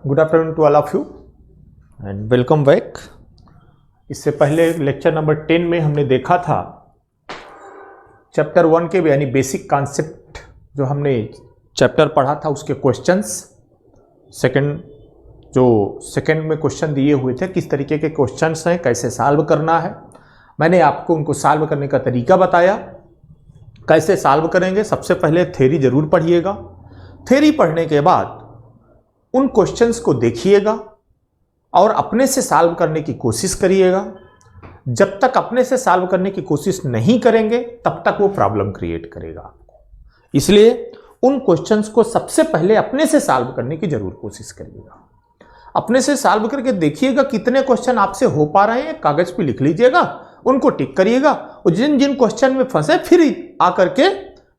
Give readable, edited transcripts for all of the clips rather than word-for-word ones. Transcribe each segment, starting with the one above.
Good afternoon to all of you and welcome back. इससे पहले lecture number 10 में हमने देखा था चैप्टर 1 के यानी बेसिक कॉन्सेप्ट जो हमने चैप्टर पढ़ा था उसके क्वेश्चंस सेकंड में क्वेश्चन दिए हुए थे, किस तरीके के क्वेश्चंस हैं, कैसे सॉल्व करना है। मैंने आपको उनको सॉल्व करने का तरीका बताया। कैसे सॉल्व करेंगे, सबसे पहले थ्योरी जरूर पढ़िएगा। थ्योरी पढ़ने के बाद उन क्वेश्चंस को देखिएगा और अपने से सॉल्व करने की कोशिश करिएगा। जब तक अपने से सॉल्व करने की कोशिश नहीं करेंगे तब तक वो प्रॉब्लम क्रिएट करेगा आपको। इसलिए उन क्वेश्चंस को सबसे पहले अपने से सॉल्व करने की जरूर कोशिश करिएगा। अपने से सॉल्व करके देखिएगा कितने क्वेश्चन आपसे हो पा रहे हैं, कागज पे लिख लीजिएगा, उनको टिक करिएगा और जिन जिन क्वेश्चन में फंसे फिर आकर के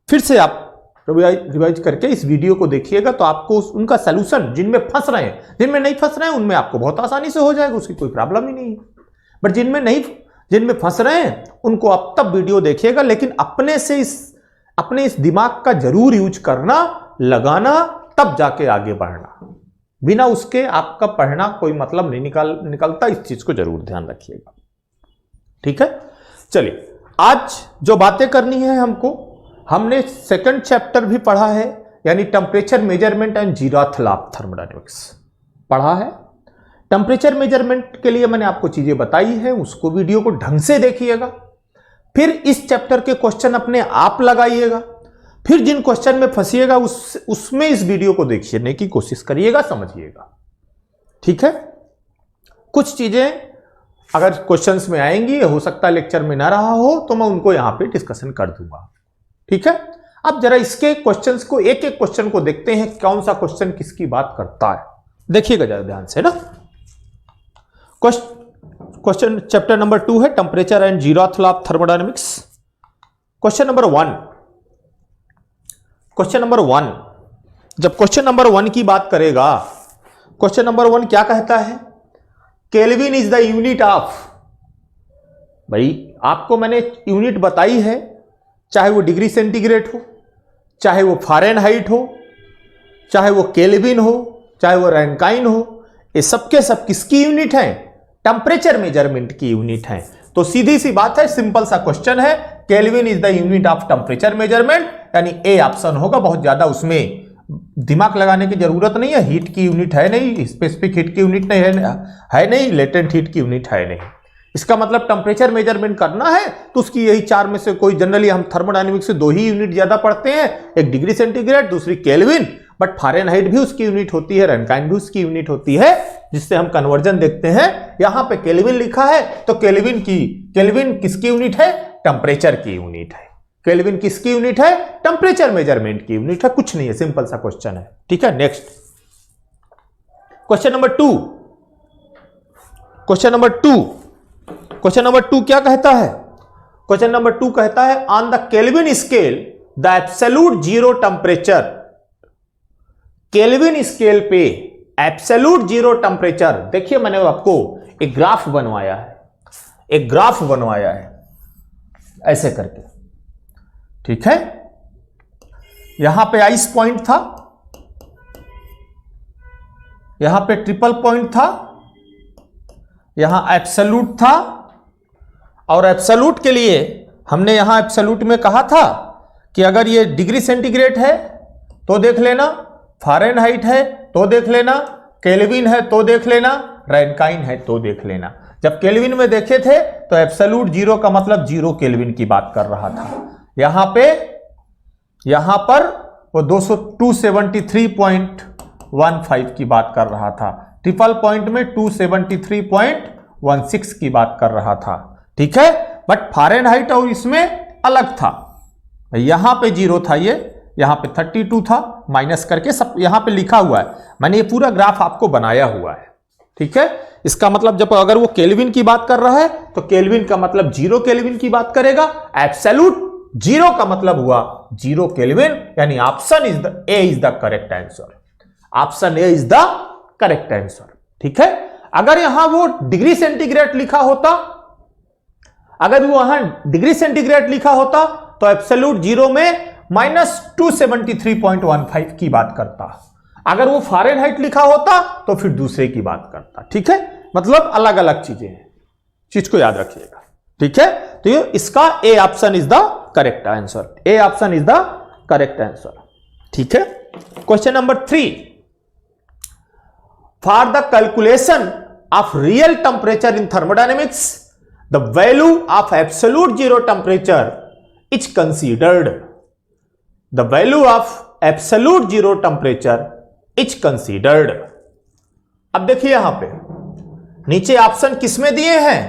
फिर से आप रिवाइज करके इस वीडियो को देखिएगा तो आपको उनका सलूशन, जिनमें फंस रहे हैं, जिनमें नहीं फंस रहे हैं उनमें आपको बहुत आसानी से हो जाएगा, उसकी कोई प्रॉब्लम ही नहीं है। बट जिनमें फंस रहे हैं उनको आप तब वीडियो देखिएगा, लेकिन अपने इस दिमाग का जरूर यूज करना, लगाना, तब जाके आगे बढ़ना। बिना उसके आपका पढ़ना कोई मतलब नहीं निकलता। इस चीज को जरूर ध्यान रखिएगा, ठीक है। चलिए, आज जो बातें करनी है हमने सेकंड चैप्टर भी पढ़ा है, यानी temperature measurement and zeroth law of thermodynamics पढ़ा है। टेम्परेचर मेजरमेंट के लिए मैंने आपको चीजें बताई है, उसको वीडियो को ढंग से देखिएगा। फिर इस चैप्टर के क्वेश्चन अपने आप लगाइएगा। फिर जिन क्वेश्चन में फंसिएगा उसमें इस वीडियो को देखने की कोशिश करिएगा, समझिएगा, ठीक है। कुछ चीजें अगर क्वेश्चंस में आएंगी, हो सकता है लेक्चर में ना रहा हो तो मैं उनको यहां पे डिस्कशन कर दूंगा, ठीक है। अब जरा इसके क्वेश्चंस को, एक एक क्वेश्चन को देखते हैं, कौन सा क्वेश्चन किसकी बात करता है। देखिएगा जरा ध्यान से ना। क्वेश्चन चैप्टर नंबर 2 है temperature and zeroth law of thermodynamics. Question number 1, जब क्वेश्चन नंबर 1 की बात करेगा, क्वेश्चन नंबर 1 क्या कहता है? Kelvin is the unit of, भाई आपको मैंने यूनिट बताई है, चाहे वो डिग्री सेंटीग्रेड हो, चाहे वो फ़ारेनहाइट हो, चाहे वो केल्विन हो, चाहे वो रैंकाइन हो, ये सब के सब किसकी यूनिट है? टेम्परेचर मेजरमेंट की यूनिट है। तो सीधी सी बात है, सिंपल सा क्वेश्चन है, kelvin is the unit of temperature measurement, यानी ए ऑप्शन होगा। बहुत ज्यादा उसमें दिमाग लगाने की जरूरत नहीं है। हीट की यूनिट है नहीं, स्पेसिफिक हीट की यूनिट नहीं है नहीं, लेटेंट हीट की यूनिट है नहीं। इसका मतलब टेम्परेचर मेजरमेंट करना है तो उसकी यही चार में से कोई, जनरली हम थर्मोडायनेमिक्स से 2 ही यूनिट ज्यादा पढ़ते हैं, एक डिग्री सेंटीग्रेड, दूसरी केल्विन। बट फ़ारेनहाइट भी उसकी यूनिट होती है, रैंकाइन भी उसकी यूनिट होती है, जिससे हम कन्वर्जन देखते हैं। यहां पे केल्विन लिखा है तो केल्विन किसकी यूनिट है? टेम्परेचर की यूनिट है। केल्विन किसकी यूनिट है? टेम्परेचर मेजरमेंट की यूनिट है। कुछ नहीं है, सिंपल सा क्वेश्चन है, ठीक है। Next question number 2। Question number 2 क्या कहता है? क्वेश्चन नंबर 2 कहता है, on the kelvin scale the absolute zero temperature, kelvin scale पे एब्सोल्यूट जीरो टेम्परेचर। देखिए मैंने आपको एक ग्राफ बनवाया है, ऐसे करके, ठीक है। यहां पे आइस पॉइंट था, यहां पे ट्रिपल पॉइंट था, यहां एब्सोल्यूट था, और एब्सोल्यूट के लिए हमने यहां एब्सोल्यूट में कहा था कि अगर ये डिग्री सेंटीग्रेड है तो देख लेना, फ़ारेनहाइट है तो देख लेना, केल्विन है तो देख लेना, रैंकाइन है तो देख लेना। जब केल्विन में देखे थे तो एब्सोल्यूट जीरो का मतलब 0 केल्विन की बात कर रहा था। यहां पर वो 273.15 की बात कर रहा था, ट्रिपल पॉइंट में 273.16 की बात कर रहा था, ठीक है। बट फ़ारेनहाइट और इसमें अलग था, यहां पे 0 था, यहां पे 32 था, माइनस करके सब यहां पे लिखा हुआ है। मैंने ये पूरा ग्राफ आपको बनाया हुआ है, ठीक है। इसका मतलब जब अगर वो केल्विन की बात कर रहा है तो केल्विन का मतलब 0 केल्विन की बात करेगा, एब्सोल्यूट जीरो का मतलब हुआ 0 केल्विन, यानी option A is the correct answer. Option A is the correct answer, ठीक है। अगर यहां वो डिग्री सेंटीग्रेड लिखा होता, तो एब्सोल्यूट जीरो में -273.15 की बात करता। अगर वो फ़ारेनहाइट लिखा होता तो फिर दूसरे की बात करता। ठीक है, मतलब अलग अलग चीजें हैं, चीज को याद रखिएगा। ठीक है, तो ये इसका A option is the correct answer, A option is the correct answer. ठीक है, question number 3, for the calculation of real temperature in thermodynamics the value of absolute zero temperature is considered. The value of absolute zero temperature is considered. अब देखिए यहां पे नीचे option किसमें दिए हैं,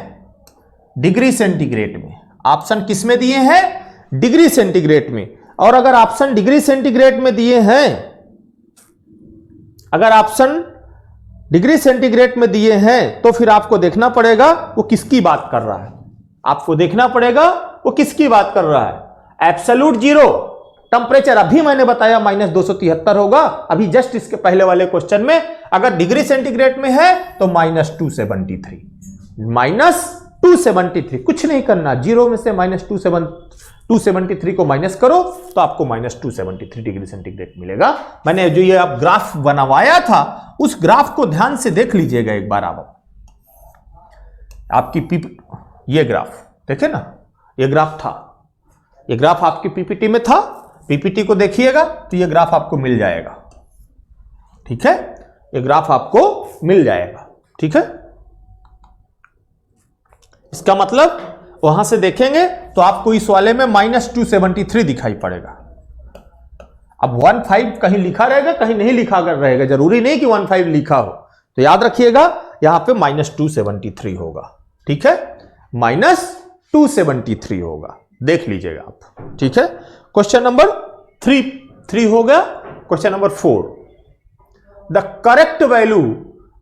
डिग्री सेंटीग्रेड में। ऑप्शन किसमें दिए हैं, डिग्री सेंटीग्रेड में। और अगर ऑप्शन डिग्री सेंटीग्रेड में दिए हैं, अगर ऑप्शन डिग्री सेंटीग्रेड में दिए हैं तो फिर आपको देखना पड़ेगा वो किसकी बात कर रहा है, आपको देखना पड़ेगा वो किसकी बात कर रहा है। एब्सोल्यूट जीरो टेम्परेचर अभी मैंने बताया -273 होगा, अभी जस्ट इसके पहले वाले क्वेश्चन में। अगर डिग्री सेंटीग्रेड में है तो -273, -273, कुछ नहीं करना, जीरो में से -273 को माइनस करो तो आपको -273 डिग्री सेंटीग्रेड मिलेगा। मैंने जो ये अब ग्राफ बनवाया था उस ग्राफ को ध्यान से देख लीजिएगा एक बार। आप आपकी ये ग्राफ देखे ना, ये ग्राफ था, ये ग्राफ आपकी पीपीटी में था, पीपीटी को देखिएगा तो ये ग्राफ आपको मिल जाएगा। ठीक है, ये ग्राफ आपको मिल जाएगा। ठीक है, इसका मतलब वहां से देखेंगे तो आपको इस वाले में -273 दिखाई पड़ेगा। अब 15 कहीं लिखा रहेगा, कहीं नहीं लिखा रहेगा, जरूरी नहीं कि 15 लिखा हो, तो याद रखिएगा यहां पे -273 होगा। ठीक है, -273 होगा, देख लीजिएगा आप। ठीक है, क्वेश्चन नंबर 3 हो गया। Question number 4, the correct value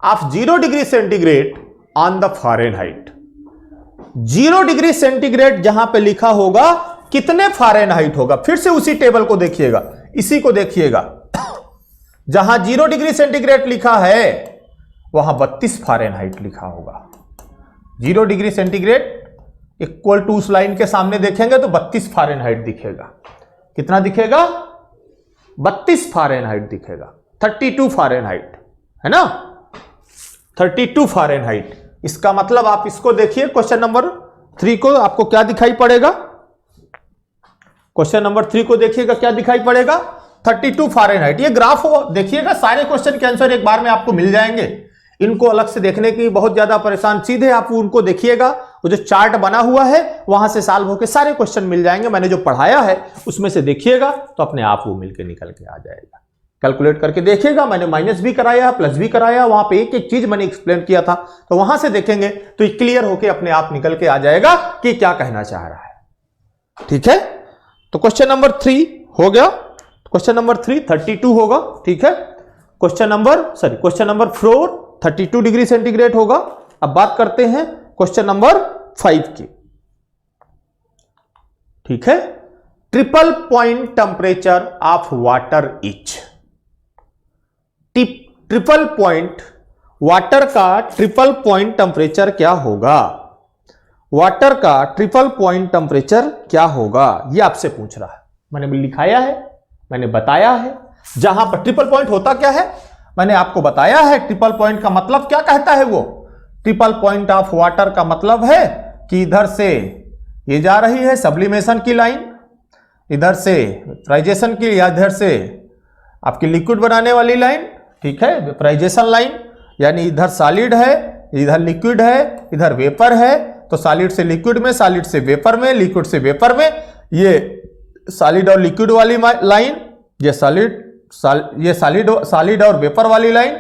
of 0 degree centigrade on the Fahrenheit. 0 degree centigrade जहां पे लिखा होगा कितने फ़ारेनहाइट होगा, फिर से उसी टेबल को देखिएगा, इसी को देखिएगा। जहां 0 डिग्री सेंटीग्रेड लिखा है वहां 32 फ़ारेनहाइट लिखा होगा। 0 डिग्री सेंटीग्रेड इक्वल टू उस लाइन के सामने देखेंगे तो 32 फ़ारेनहाइट दिखेगा। कितना दिखेगा, 32 फ़ारेनहाइट दिखेगा, 32 फ़ारेनहाइट है ना, 32 फ़ारेनहाइट। इसका मतलब आप इसको देखिए, क्वेश्चन नंबर 3 को आपको क्या दिखाई पड़ेगा, क्वेश्चन नंबर 3 को देखिएगा क्या दिखाई पड़ेगा, 32 फ़ारेनहाइट। ये ग्राफ हो देखिएगा, सारे क्वेश्चन के आंसर एक बार में आपको मिल जाएंगे, इनको अलग से देखने की बहुत ज्यादा परेशान, सीधे आप उनको देखिएगा, वो जो चार्ट बना हुआ है वहां से सॉल्व होकर सारे क्वेश्चन मिल जाएंगे। मैंने जो पढ़ाया है उसमें से देखिएगा तो अपने आप वो मिलके निकल के आ जाएगा। कैलकुलेट करके देखिएगा, मैंने माइनस भी कराया, प्लस भी कराया, वहां पे एक एक चीज मैंने एक्सप्लेन किया था, तो वहां से देखेंगे तो क्लियर होके अपने आप निकल के आ जाएगा कि क्या कहना चाह रहा है। ठीक है, तो क्वेश्चन नंबर 3 हो गया, क्वेश्चन नंबर 3 32 होगा। ठीक है, क्वेश्चन नंबर 4 32 डिग्री सेंटीग्रेड होगा। अब बात करते हैं क्वेश्चन नंबर 5 की। ठीक है, triple point temperature of water etch. Triple point water का ट्रिपल पॉइंट टेम्परेचर क्या होगा, वाटर का ट्रिपल पॉइंट टेम्परेचर क्या होगा, यह आपसे पूछ रहा है। मैंने भी लिखाया है, मैंने बताया है, जहां पर ट्रिपल पॉइंट होता क्या है मैंने आपको बताया है। ट्रिपल पॉइंट का मतलब क्या कहता है, वो ट्रिपल पॉइंट ऑफ वाटर का मतलब है कि इधर से ये जा रही है सब्लिमेशन की लाइन, इधर से वेपराइजेशन की, या इधर से आपकी लिक्विड बनाने वाली लाइन। ठीक है, वेपराइजेशन लाइन, यानी इधर सॉलिड है, इधर लिक्विड है, इधर वेपर है, तो सॉलिड से लिक्विड में, सॉलिड से वेपर में, लिक्विड से वेपर में, ये सॉलिड और लिक्विड वाली लाइन, ये सॉलिड और वेपर वाली लाइन,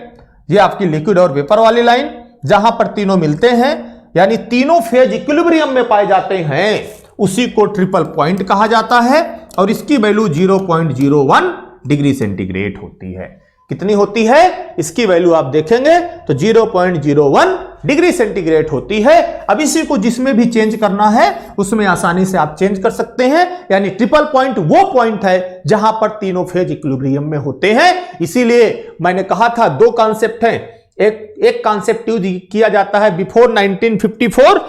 ये आपकी लिक्विड और वेपर वाली लाइन, जहां पर तीनों मिलते हैं यानी तीनों फेज इक्विलिब्रियम में पाए जाते हैं, उसी को ट्रिपल पॉइंट कहा जाता है। और इसकी वैल्यू 0.01 डिग्री सेंटीग्रेड होती है। कितनी होती है, इसकी वैल्यू आप देखेंगे तो 0.01 डिग्री सेंटीग्रेड होती है। अब इसी को जिसमें भी चेंज करना है उसमें आसानी से आप चेंज कर सकते हैं, यानी ट्रिपल पॉइंट वो पॉइंट है जहां पर तीनों फेज इक्विलिब्रियम में होते हैं। इसीलिए मैंने कहा था 2 कॉन्सेप्ट हैं, एक कॉन्सेप्ट यूज किया जाता है बिफोर 1954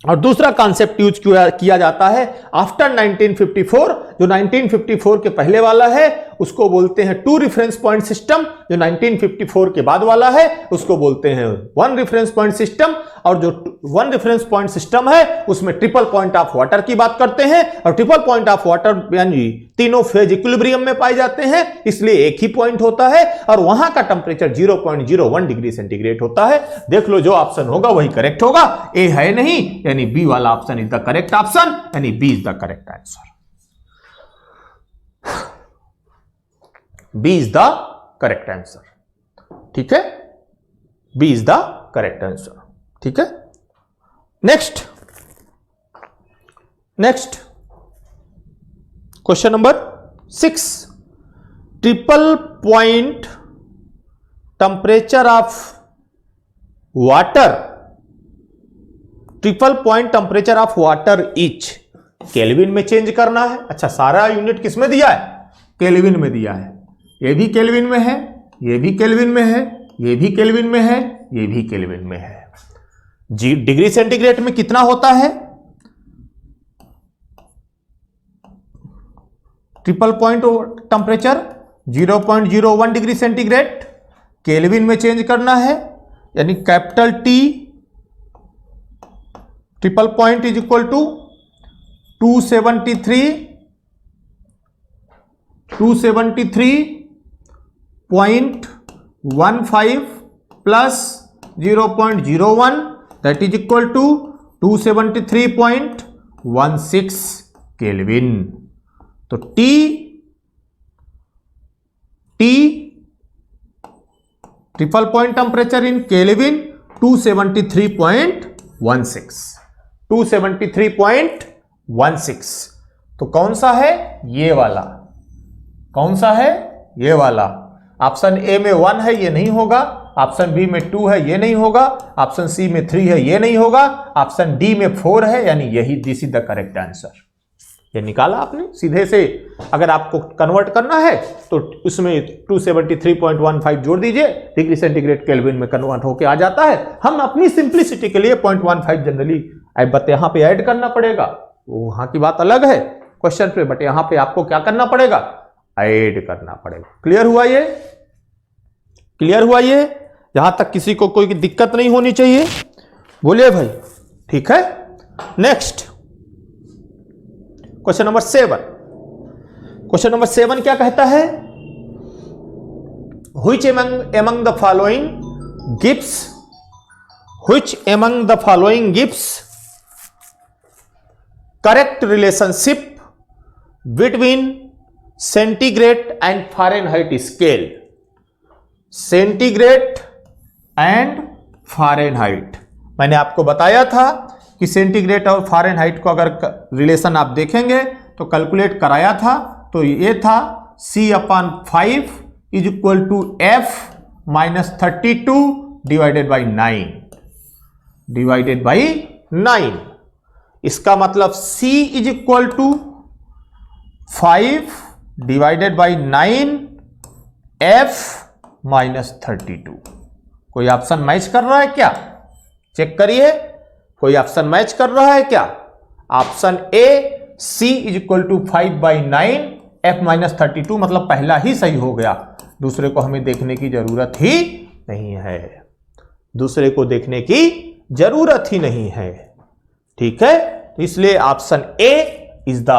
और दूसरा कॉन्सेप्ट यूज किया जाता है आफ्टर 1954, जो 1954 के पहले वाला है उसको बोलते हैं 2 रेफरेंस पॉइंट सिस्टम, जो 1954 के बाद वाला है उसको बोलते हैं 1 रेफरेंस पॉइंट सिस्टम, और जो 1 रेफरेंस पॉइंट सिस्टम है उसमें ट्रिपल पॉइंट ऑफ वाटर की बात करते हैं, और ट्रिपल पॉइंट ऑफ वाटर यानी तीनों फेज इक्विलिब्रियम में पाए जाते हैं, इसलिए एक ही पॉइंट होता है और वहां का टेंपरेचर 0.01 डिग्री सेंटीग्रेड होता है। देख लो जो ऑप्शन होगा वही करेक्ट होगा, ए है नहीं, यानी बी वाला option is the correct option, यानी B is the correct answer. B is the correct answer, ठीक है, B is the correct answer, ठीक है। Next question number 6, triple point temperature of water, triple point temperature of water each kelvin में change करना है। अच्छा, सारा unit किस में दिया है? केल्विन में दिया है। ये भी केल्विन में है, ये भी केल्विन में है, ये भी केल्विन में है, ये भी केल्विन में है। जी डिग्री सेंटीग्रेड में कितना होता है? Triple point temperature 0.01 degree centigrade, kelvin में चेंज करना है, यानी capital T triple point is equal to 273.15 plus 0.01 that is equal to 273.16 kelvin. तो T triple point temperature in kelvin 273.16। तो कौन सा है? ये वाला। कौन सा है? ये वाला। ऑप्शन ए में 1 है, ये नहीं होगा। ऑप्शन बी में 2 है, ये नहीं होगा। ऑप्शन सी में 3 है, ये नहीं होगा। ऑप्शन डी में 4 है, यानी यही this is the correct answer. ये निकाला आपने सीधे से। अगर आपको कन्वर्ट करना है तो उसमें 273.15 जोड़ दीजिए, डिग्री सेंटीग्रेड केल्विन में कन्वर्ट होके आ जाता है। हम अपनी सिंप्लिसिटी के लिए 0.15 जनरली यहां पे ऐड करना पड़ेगा, वहां की बात अलग है क्वेश्चन पे, बट यहां पे आपको क्या करना पड़ेगा? ऐड करना पड़ेगा। क्लियर हुआ ये? क्लियर हुआ ये? यहां तक किसी को कोई दिक्कत नहीं होनी चाहिए, बोलिए भाई, ठीक है। Next question number 7। Question number 7 क्या कहता है? Which among the following gives correct relationship between centigrade and Fahrenheit scale? Centigrade and Fahrenheit. मैंने आपको बताया था कि सेंटीग्रेड और फारेनहाइट को अगर रिलेशन आप देखेंगे तो कैलकुलेट कराया था, तो ये था C/5 is equal to F minus 32 divided by 9। इसका मतलब C is equal to 5 divided by 9 F minus 32। कोई ऑप्शन मैच कर रहा है क्या? चेक करिए, कोई ऑप्शन मैच कर रहा है क्या? Option A C is equal to 5/9 F minus 32, मतलब पहला ही सही हो गया। दूसरे को हमें देखने की जरूरत ही नहीं है, दूसरे को देखने की जरूरत ही नहीं है, ठीक है। तो इसलिए option A is the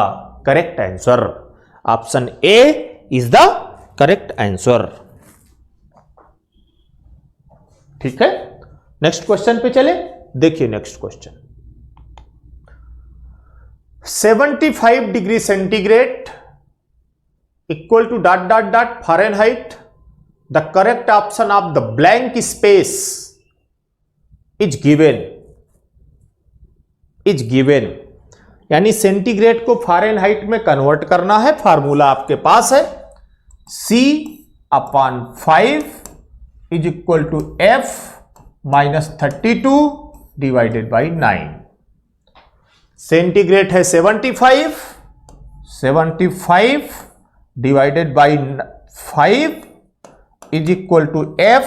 correct answer. Option A is the correct answer, ठीक है। नेक्स्ट क्वेश्चन पे चले, देखिए next question. 75 degree centigrade equal to ... Fahrenheit, the correct option of the blank space is given. यानी सेंटीग्रेड को Fahrenheit में convert करना है, फार्मूला आपके पास है C/5 is equal to F minus 32 divided by 9। Centigrade है 75 divided by 5 is equal to F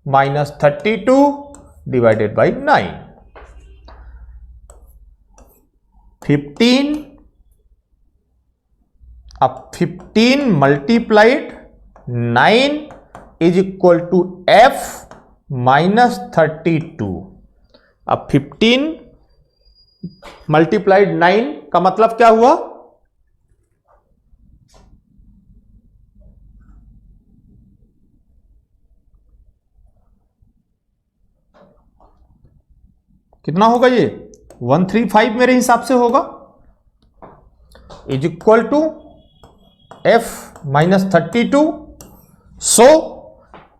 minus 32 divided by 9। 15 अब 15 multiplied 9 is equal to f minus 32। अब 15 मल्टीप्लाइड 9 का मतलब क्या हुआ? कितना होगा ये? 135 मेरे हिसाब से होगा, is equal to f minus 32। So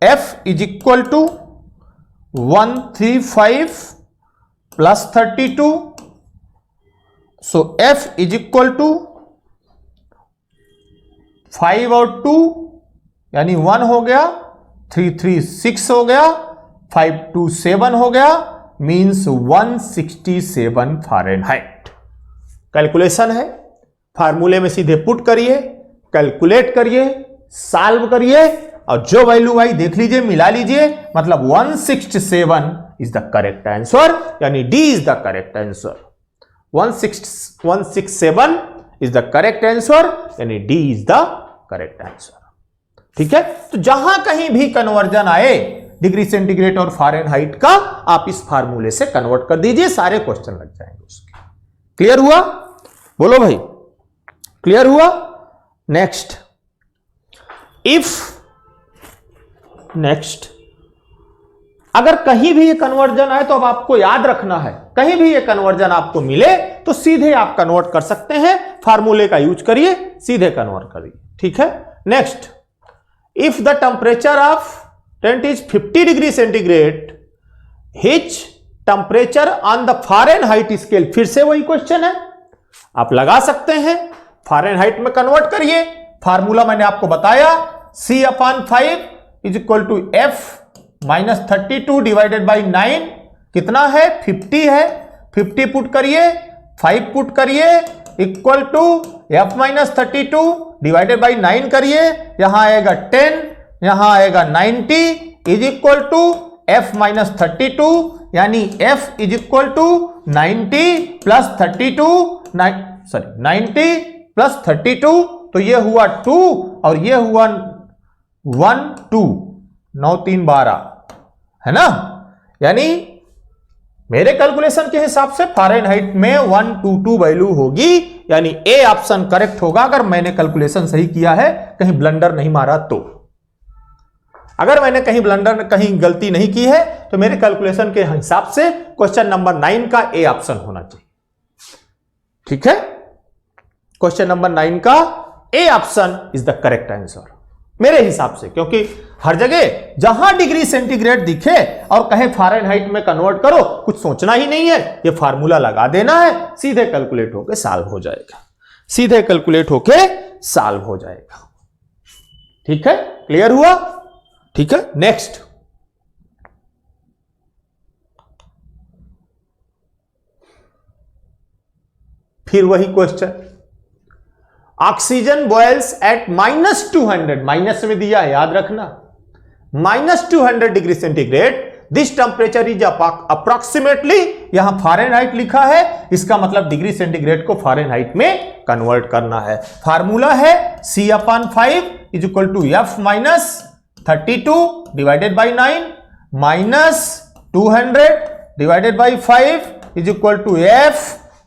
f is equal to 135 plus 32। So f is equal to 5 और 2 यानी 1 हो गया, 3 3 6 हो गया, 5 2 7 हो गया, मीन्स 167 फ़ारेनहाइट। कैलकुलेशन है, फार्मूले में सीधे पुट करिए, कैलकुलेट करिए, सॉल्व करिए और जो वैल्यू आई देख लीजिए, मिला लीजिए, मतलब 167 इज द करेक्ट आंसर, यानी D is the correct answer. 167 is the correct answer, यानी D is the correct answer. ठीक है, तो जहां कहीं भी कन्वर्जन आए डिग्री सेंटीग्रेड और फ़ारेनहाइट का, आप इस फार्मूले से कन्वर्ट कर दीजिए, सारे क्वेश्चन लग जाएंगे उसके। क्लियर हुआ? बोलो भाई, क्लियर हुआ? नेक्स्ट, नेक्स्ट अगर कहीं भी ये कन्वर्जन आए तो अब आपको याद रखना है, कहीं भी ये कन्वर्जन आपको मिले तो सीधे आप कन्वर्ट कर सकते हैं, फार्मूले का यूज करिए, सीधे कन्वर्ट करिए। ठीक है, next, if the temperature of tent is 50 degree centigrade, hitch temperature on the Fahrenheit scale, फिर से वही क्वेश्चन है, आप लगा सकते हैं, फ़ारेनहाइट में कन्वर्ट करिए। फार्मूला मैंने आपको बताया, C/5 is equal to f minus 32 divided by 9, कितना है? 50 है, 50 पुट करिए, 5 पुट करिए, equal to f minus 32 divided by 9 करिए, यहां आएगा 10, यहां आएगा 90 is equal to f minus 32, यानी f is equal to 90 plus 32, 90 plus 32, तो ये हुआ 2 और ये हुआ 1 2, 9 3 12, है ना? यानी मेरे कैलकुलेशन के हिसाब से फ़ारेनहाइट में 122 वैल्यू होगी, यानी ए ऑप्शन करेक्ट होगा। अगर मैंने कैलकुलेशन सही किया है, कहीं ब्लंडर नहीं मारा तो, अगर मैंने कहीं ब्लंडर, कहीं गलती नहीं की है, तो मेरे कैलकुलेशन के हिसाब से क्वेश्चन नंबर 9 का ए ऑप्शन होना चाहिए। ठीक है, क्वेश्चन नंबर 9 का A option is the correct answer मेरे हिसाब से, क्योंकि हर जगह जहां डिग्री सेंटीग्रेड दिखे और कहे फ़ारेनहाइट में कन्वर्ट करो, कुछ सोचना ही नहीं है, ये फार्मूला लगा देना है, सीधे कैलकुलेट होके सॉल्व हो जाएगा, सीधे कैलकुलेट होके सॉल्व हो जाएगा। ठीक है, क्लियर हुआ? ठीक है, नेक्स्ट, फिर वही question, oxygen boils at -200, minus में दिया है, याद रखना, -200 degree centigrade, this temperature is approximately, यहां फ़ारेनहाइट लिखा है, इसका मतलब डिग्री सेंटीग्रेड को फ़ारेनहाइट में कन्वर्ट करना है। फार्मूला है C/5 is equal to f minus 32 divided by 9 minus 200 divided by 5 is equal to f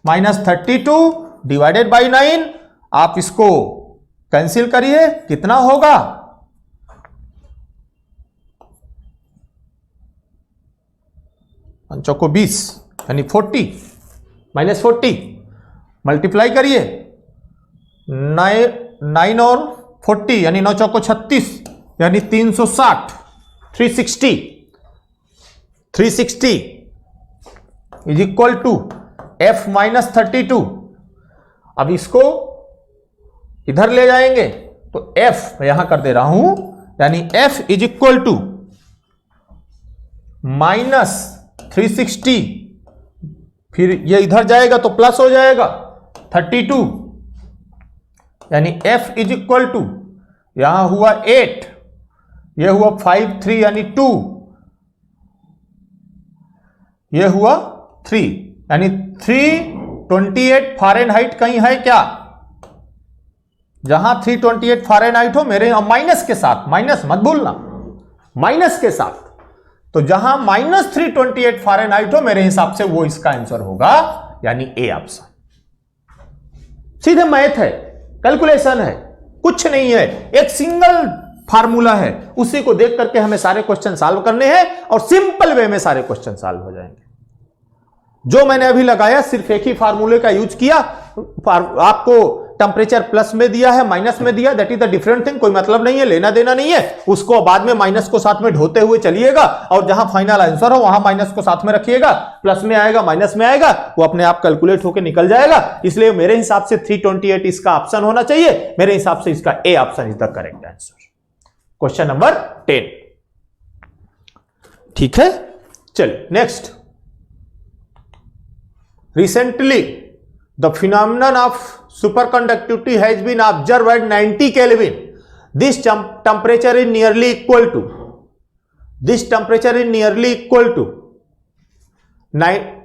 minus 32 divided by 9। आप इसको कैंसिल करिए, कितना होगा? चौको 20 यानी 40 माइनस 40, मल्टीप्लाई करिए 9 और 40 यानी 9 चौको 36 यानी 360, 360 is equal to f minus 32। अब इसको इधर ले जाएंगे तो f यहां कर दे रहा हूं, यानी f is equal to minus 360, फिर ये इधर जाएगा तो प्लस हो जाएगा 32, यानी f इज इक्वल टू, यहां हुआ 8, यह हुआ 5 3 यानी 2, यह हुआ 3 यानी 328 फ़ारेनहाइट कहीं है क्या? जहां 328 फ़ारेनहाइट हो, मेरे माइनस के साथ, माइनस मत भूलना, माइनस के साथ, तो जहां -328 फ़ारेनहाइट हो मेरे हिसाब से वो इसका आंसर होगा, यानी ए ऑप्शन। सीधे मैथ है, कैलकुलेशन है, कुछ नहीं है, एक सिंगल फार्मूला है, उसी को देख करके हमें सारे क्वेश्चन सॉल्व करने हैं और सिंपल वे में सारे क्वेश्चन सॉल्व हो जाएंगे। जो मैंने अभी लगाया सिर्फ एक ही फार्मूले का यूज किया, आपको टेम्परेचर प्लस में दिया है, माइनस में दिया, that is the different thing, कोई मतलब नहीं है, लेना देना नहीं है, उसको बाद में माइनस को साथ में ढोते हुए चलिएगा और जहां फाइनल आंसर हो वहां माइनस को साथ में रखिएगा, प्लस में आएगा माइनस में आएगा, वो अपने आप कैलकुलेट होकर निकल जाएगा। इसलिए मेरे हिसाब से 328 इसका ऑप्शन होना चाहिए, मेरे हिसाब से इसका A option is the correct answer. Question number 10, ठीक है। चलिए next, recently the phenomenon of superconductivity has been observed at 90 Kelvin. This temperature is nearly equal to, this temperature is nearly equal to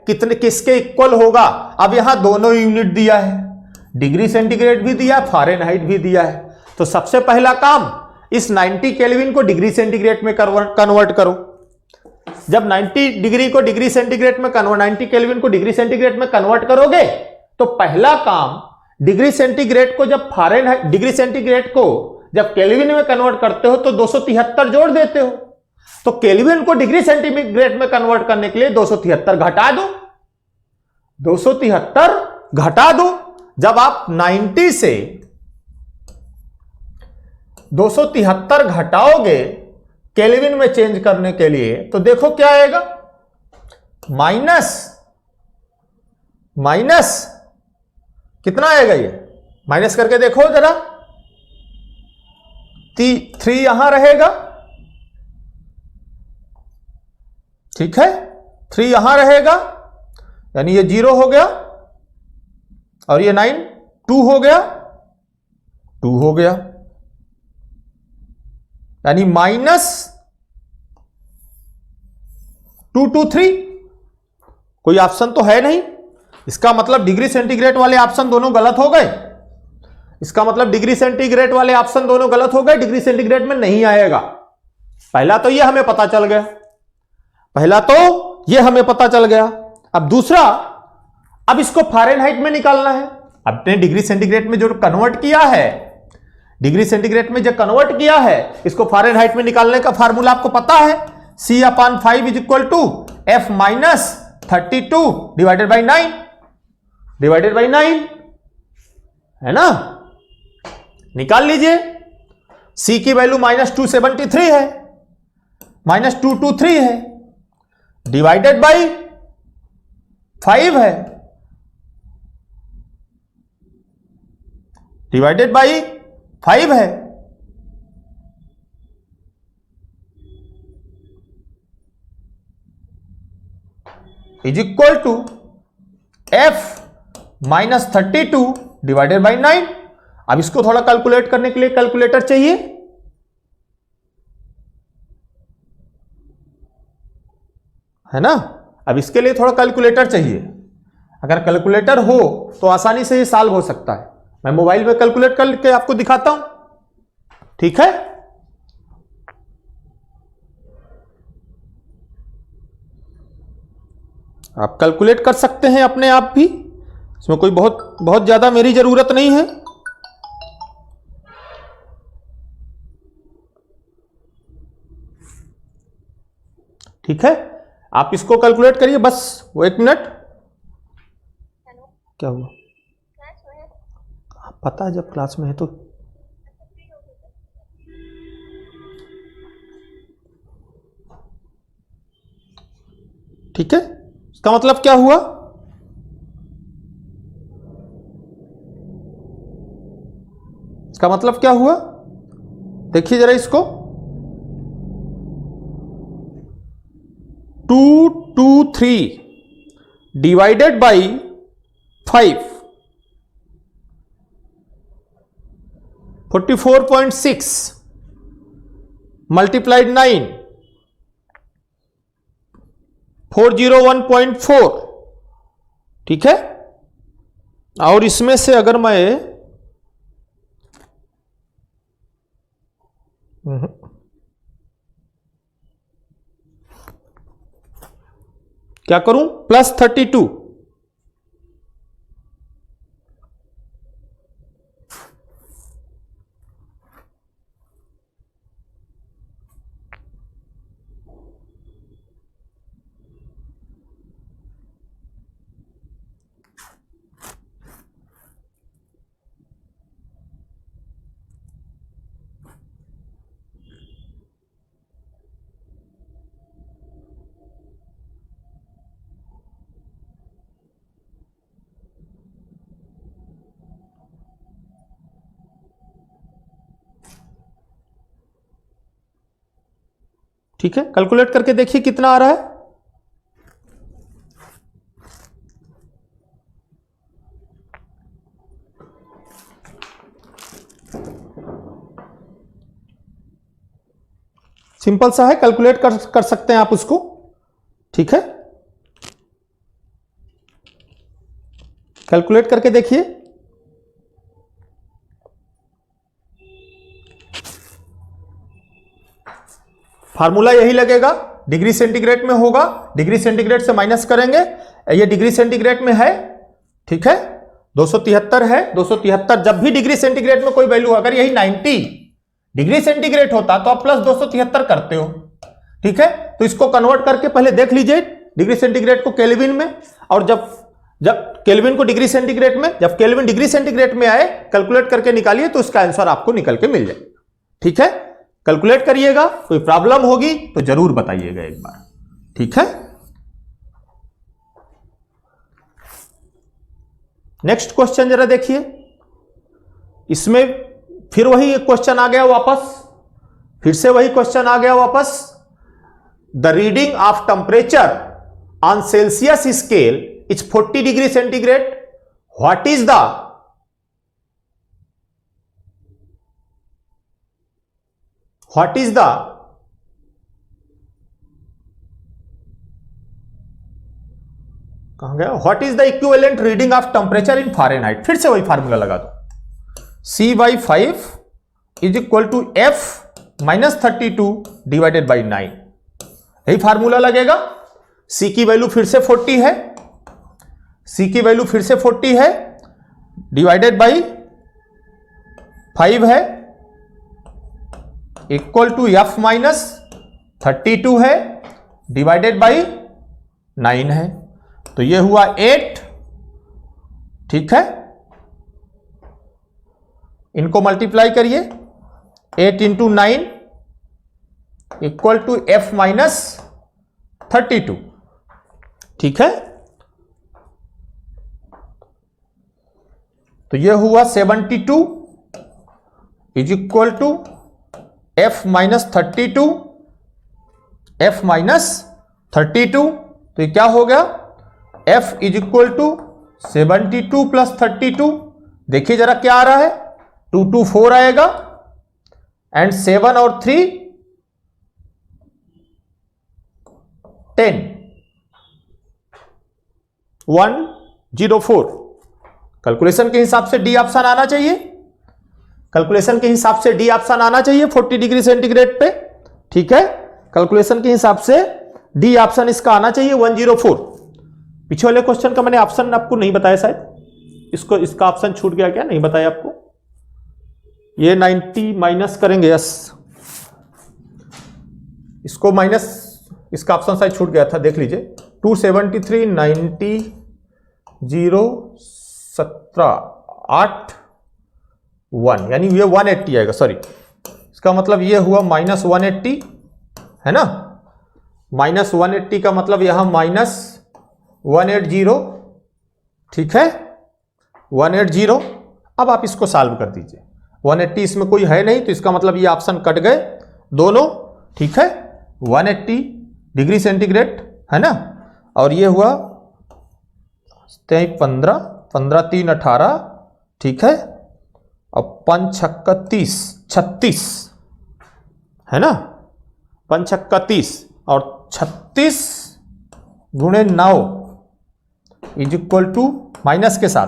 कितने, किसके equal होगा? अब यहां दोनों unit दिया है, डिग्री सेंटीग्रेड भी दिया, फ़ारेनहाइट भी दिया है। तो सबसे पहला काम, इस 90 केल्विन को डिग्री सेंटीग्रेड में कन्वर्ट करो। जब 90 डिग्री को डिग्री सेंटीग्रेड में 90 केल्विन को डिग्री सेंटीग्रेड में कन्वर्ट करोगे तो पहला काम, डिग्री सेंटीग्रेड को जब फ़ारेनहाइट, डिग्री सेंटीग्रेड को जब केल्विन में कन्वर्ट करते हो तो 273 जोड़ देते हो, तो केल्विन को डिग्री सेंटीग्रेड में कन्वर्ट करने के लिए 273 घटा दो, 273 घटा दो। जब आप 90 से 273 घटाओगे केल्विन में चेंज करने के लिए, तो देखो क्या आएगा, माइनस कितना आएगा, ये माइनस करके देखो जरा, 3 यहां रहेगा, ठीक है, 3 यहां रहेगा, यानी ये 0 हो गया, और ये 9, 2 हो गया, 2 हो गया, यानी -223। कोई ऑप्शन तो है नहीं, इसका मतलब डिग्री सेंटीग्रेड वाले ऑप्शन दोनों गलत हो गए, इसका मतलब डिग्री सेंटीग्रेड वाले ऑप्शन दोनों गलत हो गए, डिग्री सेंटीग्रेड में नहीं आएगा। पहला तो ये हमें पता चल गया, पहला तो ये हमें पता चल गया। अब दूसरा, अब इसको फ़ारेनहाइट में निकालना है। अपने डिग्री सेंटीग्रेड में जो कन्वर्ट किया है, डिग्री सेंटीग्रेड में जो कन्वर्ट किया है, इसको फ़ारेनहाइट में निकालने का फार्मूला आपको पता है, C/5 is equal to F-32 divided by 9, divided by 9, है ना। निकाल लीजिए, C की वैल्यू -273 है, -223 है, डिवाइडेड बाई 5 है, डिवाइडेड बाई 5 है, is equal to F-32 divided by 9। अब इसको थोड़ा कैलकुलेट करने के लिए कैलकुलेटर चाहिए, है ना। अब इसके लिए थोड़ा कैलकुलेटर चाहिए, अगर कैलकुलेटर हो तो आसानी से ये सॉल्व हो सकता है। मैं मोबाइल में कैलकुलेट करके आपको दिखाता हूं, ठीक है। आप कैलकुलेट कर सकते हैं अपने आप भी, इसमें कोई बहुत ज्यादा मेरी जरूरत नहीं है। ठीक है, आप इसको कैलकुलेट करिए बस, वो 1 मिनट। क्या हुआ? पता है जब क्लास में है तो ठीक है। इसका मतलब क्या हुआ? इसका मतलब क्या हुआ? देखिए जरा इसको, 223 डिवाइडेड बाई 5, 44.6 मल्टीप्लाइड 9, 401.4, ठीक है। और इसमें से अगर मैं क्या करूं? +32। ठीक है, कैलकुलेट करके देखिए कितना आ रहा है। सिंपल सा है, कैलकुलेट कर सकते हैं आप उसको। ठीक है, कैलकुलेट करके देखिए। फार्मूला यही लगेगा, डिग्री सेंटीग्रेड में होगा, डिग्री सेंटीग्रेड से माइनस करेंगे, ये डिग्री सेंटीग्रेड में है। ठीक है, 273 है। 273 जब भी डिग्री सेंटीग्रेड में कोई वैल्यू, अगर यही 90 डिग्री सेंटीग्रेड होता तो आप +273 करते हो। ठीक है, तो इसको कन्वर्ट करके पहले देख लीजिए डिग्री सेंटीग्रेड को केल्विन में, और जब केल्विन को डिग्री सेंटीग्रेड में, जब केल्विन डिग्री सेंटीग्रेड में आए कैलकुलेट करके निकालिए तो इसका आंसर आपको निकल के मिल जाए। ठीक है, कैलकुलेट करिएगा, कोई प्रॉब्लम होगी तो जरूर बताइएगा एक बार। ठीक है, नेक्स्ट क्वेश्चन जरा देखिए। इसमें फिर वही एक क्वेश्चन आ गया वापस, फिर से वही क्वेश्चन आ गया वापस। The reading of temperature on Celsius scale is 40 degree centigrade. What is the कहां गया? What is the equivalent reading of temperature in Fahrenheit. फिर से वही फार्मूला लगा दो, C/5 is equal to F -32 divided by 9। यही फार्मूला लगेगा। C की वैल्यू फिर से 40 है, C की वैल्यू फिर से 40 है, डिवाइडेड बाई 5 है, इक्वल टू F -32 है, डिवाइडेड बाई 9 है। तो ये हुआ 8। ठीक है, इनको मल्टीप्लाई करिए, 8 × 9 इक्वल टू F -32। ठीक है, तो यह हुआ 72 is equal to F -32, F -32। तो ये क्या हो गया? F is equal to 72 + 32। देखिए जरा क्या आ रहा है, 2 2 4 आएगा, एंड 7 और 3 10 104। कैलकुलेशन के हिसाब से डी ऑप्शन आना चाहिए, कैलकुलेशन के हिसाब से डी ऑप्शन आना चाहिए 40 डिग्री सेंटीग्रेड पे। ठीक है, कैलकुलेशन के हिसाब से डी ऑप्शन इसका आना चाहिए 104। पीछे वाले क्वेश्चन का मैंने ऑप्शन आपको नहीं बताया शायद, इसका ऑप्शन छूट गया क्या, नहीं बताया आपको। ये 90 माइनस करेंगे, यस, इसको माइनस, इसका ऑप्शन शायद छूट गया था, देख लीजिए। 273 90 0 17 8 1, यानी ये 180 आएगा। सॉरी, इसका मतलब ये हुआ -180 है ना, -180 का मतलब यहां -180। ठीक है, 180। अब आप इसको सॉल्व कर दीजिए। 180 इसमें कोई है नहीं, तो इसका मतलब ये ऑप्शन कट गए दोनों। ठीक है, 180 डिग्री सेंटीग्रेड है ना, और ये हुआ 15 15 3 18। ठीक है, अब 5 6 30 36 है ना, 5 6 30 और 36 × 9 इज इक्वल टू माइनस के साथ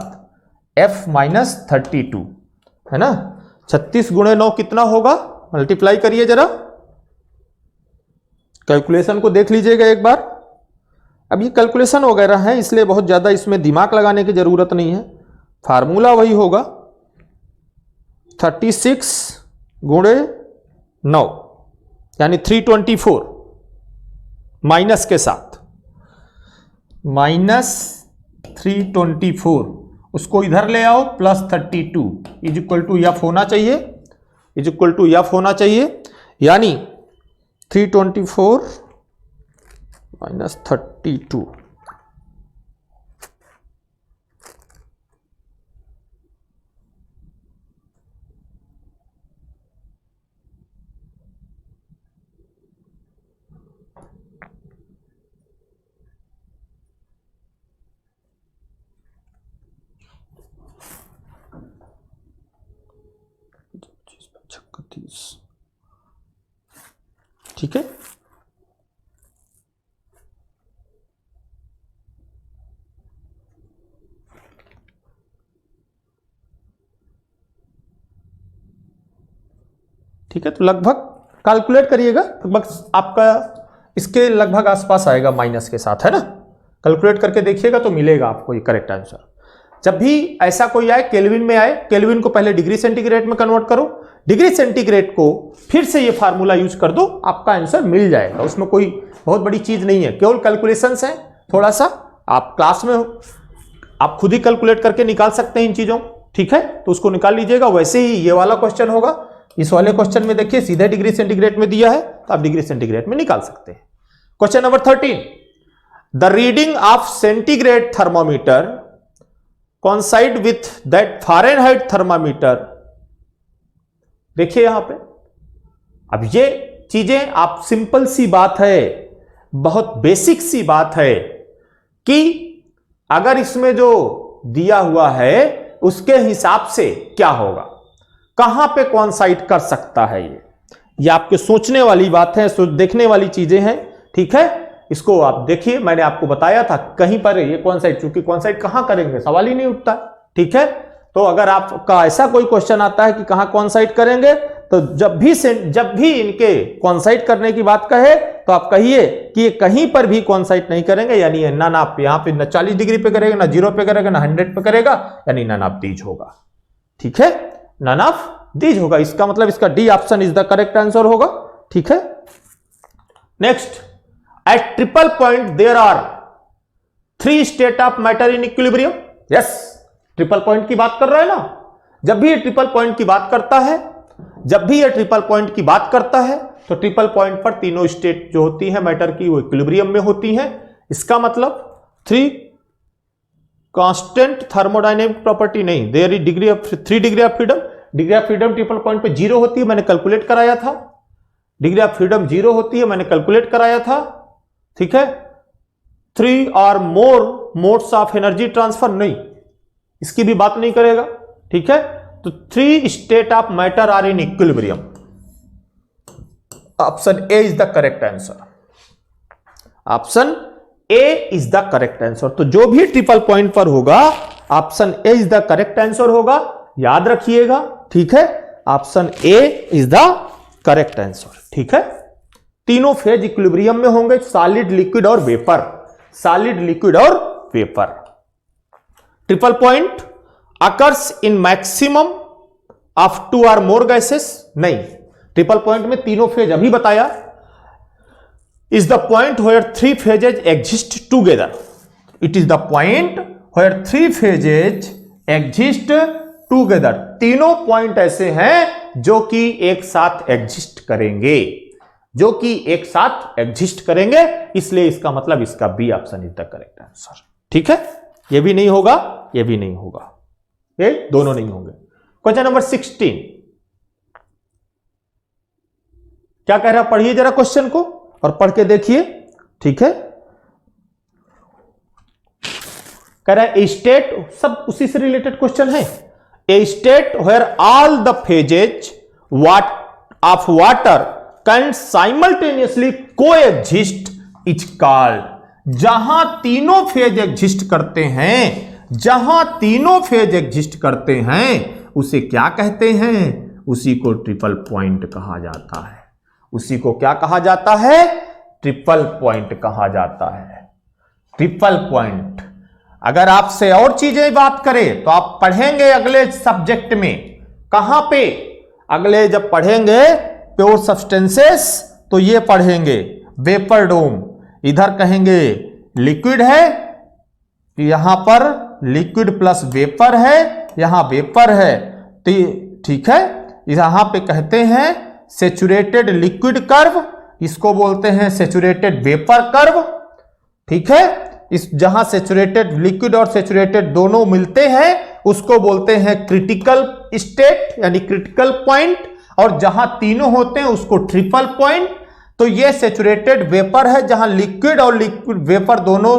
F -32 है ना। 36 × 9 कितना होगा? मल्टीप्लाई करिए जरा, कैलकुलेशन को देख लीजिएगा एक बार। अब ये कैलकुलेशन वगैरह है इसलिए बहुत ज़्यादा इसमें दिमाग लगाने की ज़रूरत नहीं है, फार्मूला वही होगा 36 गुणे 9 यानी 324 माइनस के साथ, -324 उसको इधर ले आओ, +32 इज इक्वल टू एफ होना चाहिए, इज इक्वल टू एफ होना चाहिए, यानी 324 -32। ठीक है, ठीक है। तो लगभग कैलकुलेट करिएगा, लगभग आपका इसके लगभग आसपास आएगा माइनस के साथ, है ना। कैलकुलेट करके देखिएगा तो मिलेगा आपको ये करेक्ट आंसर। जब भी ऐसा कोई आए केल्विन में आए, केल्विन को पहले डिग्री सेंटीग्रेड में कन्वर्ट करो, डिग्री सेंटीग्रेड को फिर से ये फार्मूला यूज कर दो, आपका आंसर मिल जाएगा। उसमें कोई बहुत बड़ी चीज नहीं है, केवल कैलकुलेशंस है। थोड़ा सा आप क्लास में आप खुद ही कैलकुलेट करके निकाल सकते हैं इन चीजों, ठीक है। तो उसको निकाल लीजिएगा। वैसे ही ये वाला क्वेश्चन होगा, इस वाले क्वेश्चन में देखिए सीधे डिग्री सेंटीग्रेड में दिया है, तो आप डिग्री सेंटीग्रेड में निकाल सकते हैं। Question number 13, the reading of centigrade thermometer coincide with that Fahrenheit thermometer। देखिए यहां पे, अब ये चीजें आप सिंपल सी बात है, बहुत बेसिक सी बात है कि अगर इसमें जो दिया हुआ है उसके हिसाब से क्या होगा, कहां पे कॉन्साइड कर सकता है, ये आपके सोचने वाली बात है, देखने वाली चीजें हैं, ठीक है। इसको आप देखिए, मैंने आपको बताया था कहीं पर ये कॉन्साइड, चूंकि कॉन्साइड कहां करेंगे सवाल ही नहीं उठता, ठीक है। तो अगर आपका ऐसा कोई क्वेश्चन आता है कि कहां कॉन्साइड करेंगे, तो जब भी इनके कॉन्साइड करने की बात कहे तो आप कहिए कि ये कहीं पर भी कॉन्साइड नहीं करेंगे, यानी ना आप यहां पे ना 40 डिग्री पे करेगा, ना 0 पे करेगा, ना 100 पे करेगा, यानी नन ऑफ दीज होगा, ठीक है। नन ऑफ दीज होगा, इसका मतलब इसका D option is the correct answer होगा, ठीक है। Next, at triple point there are 3 state of matter in equilibrium। yes, triple point की बात कर रहा है ना। जब भी ये ट्रिपल पॉइंट की बात करता है, जब भी ये ट्रिपल पॉइंट की बात करता है, तो ट्रिपल पॉइंट पर तीनों स्टेट जो होती है मैटर की वो इक्विलिब्रियम में होती है। इसका मतलब 3 कांस्टेंट थर्मोडायनेमिक प्रॉपर्टी नहीं, there is degree of 3 degree of freedom. Degree of freedom triple point पे 0 होती है, मैंने कैलकुलेट कराया था। डिग्री ऑफ फ्रीडम 0 होती है, मैंने कैलकुलेट कराया था, ठीक है। 3 और मोर मोड्स ऑफ एनर्जी ट्रांसफर नहीं, इसकी भी बात नहीं करेगा, ठीक है। तो 3 state of matter are in equilibrium. Option A is the correct answer, option A is the correct answer. तो जो भी ट्रिपल पॉइंट पर होगा option A is the correct answer होगा, याद रखिएगा, ठीक है। Option A is the correct answer, ठीक है। तीनों फेज इक्विलिब्रियम में होंगे, सॉलिड, लिक्विड और वेपर, सॉलिड, लिक्विड और vapour. Triple point occurs in maximum of 2 और मोर गैसेस नहीं, ट्रिपल पॉइंट में तीनों फेज अभी बताया। Is the point where 3 phases exist together. It is the point where 3 phases exist together. तीनों point ऐसे हैं जो कि एक साथ एग्जिस्ट करेंगे, जो कि एक साथ एग्जिस्ट करेंगे, इसलिए इसका मतलब इसका B option is the correct answer, ठीक है। ये भी नहीं होगा, ये भी नहीं होगा, ये दोनों नहीं होंगे। क्वेश्चन नंबर 16 क्या कह रहा है, पढ़िए जरा क्वेश्चन को और पढ़ के देखिए, ठीक है। कह रहा है ए स्टेट, सब उसी से रिलेटेड क्वेश्चन है। A state where all the phases of water can simultaneously coexist is called. जहां तीनों फेज एग्जिस्ट करते हैं, जहां तीनों फेज एग्जिस्ट करते हैं उसे क्या कहते हैं, उसी को ट्रिपल पॉइंट कहा जाता है। उसी को क्या कहा जाता है? ट्रिपल पॉइंट कहा जाता है। Triple point. अगर आपसे और चीजें बात करें तो आप पढ़ेंगे अगले सब्जेक्ट में। कहां पे? अगले जब पढ़ेंगे प्योर सब्सटेंसेस तो ये पढ़ेंगे वेपर डोम। इधर कहेंगे लिक्विड है, यहां पर लिक्विड प्लस वेपर है, यहां वेपर है, ठीक है। यहां पे कहते हैं सेचुरेटेड लिक्विड कर्व, इसको बोलते हैं सेचुरेटेड वेपर कर्व, ठीक है। इस जहां सेचुरेटेड लिक्विड और सेचुरेटेड दोनों मिलते हैं उसको बोलते हैं क्रिटिकल स्टेट यानी क्रिटिकल पॉइंट, और जहां तीनों होते हैं उसको ट्रिपल पॉइंट। तो ये सेचुरेटेड वेपर है जहां लिक्विड और लिक्विड वेपर दोनों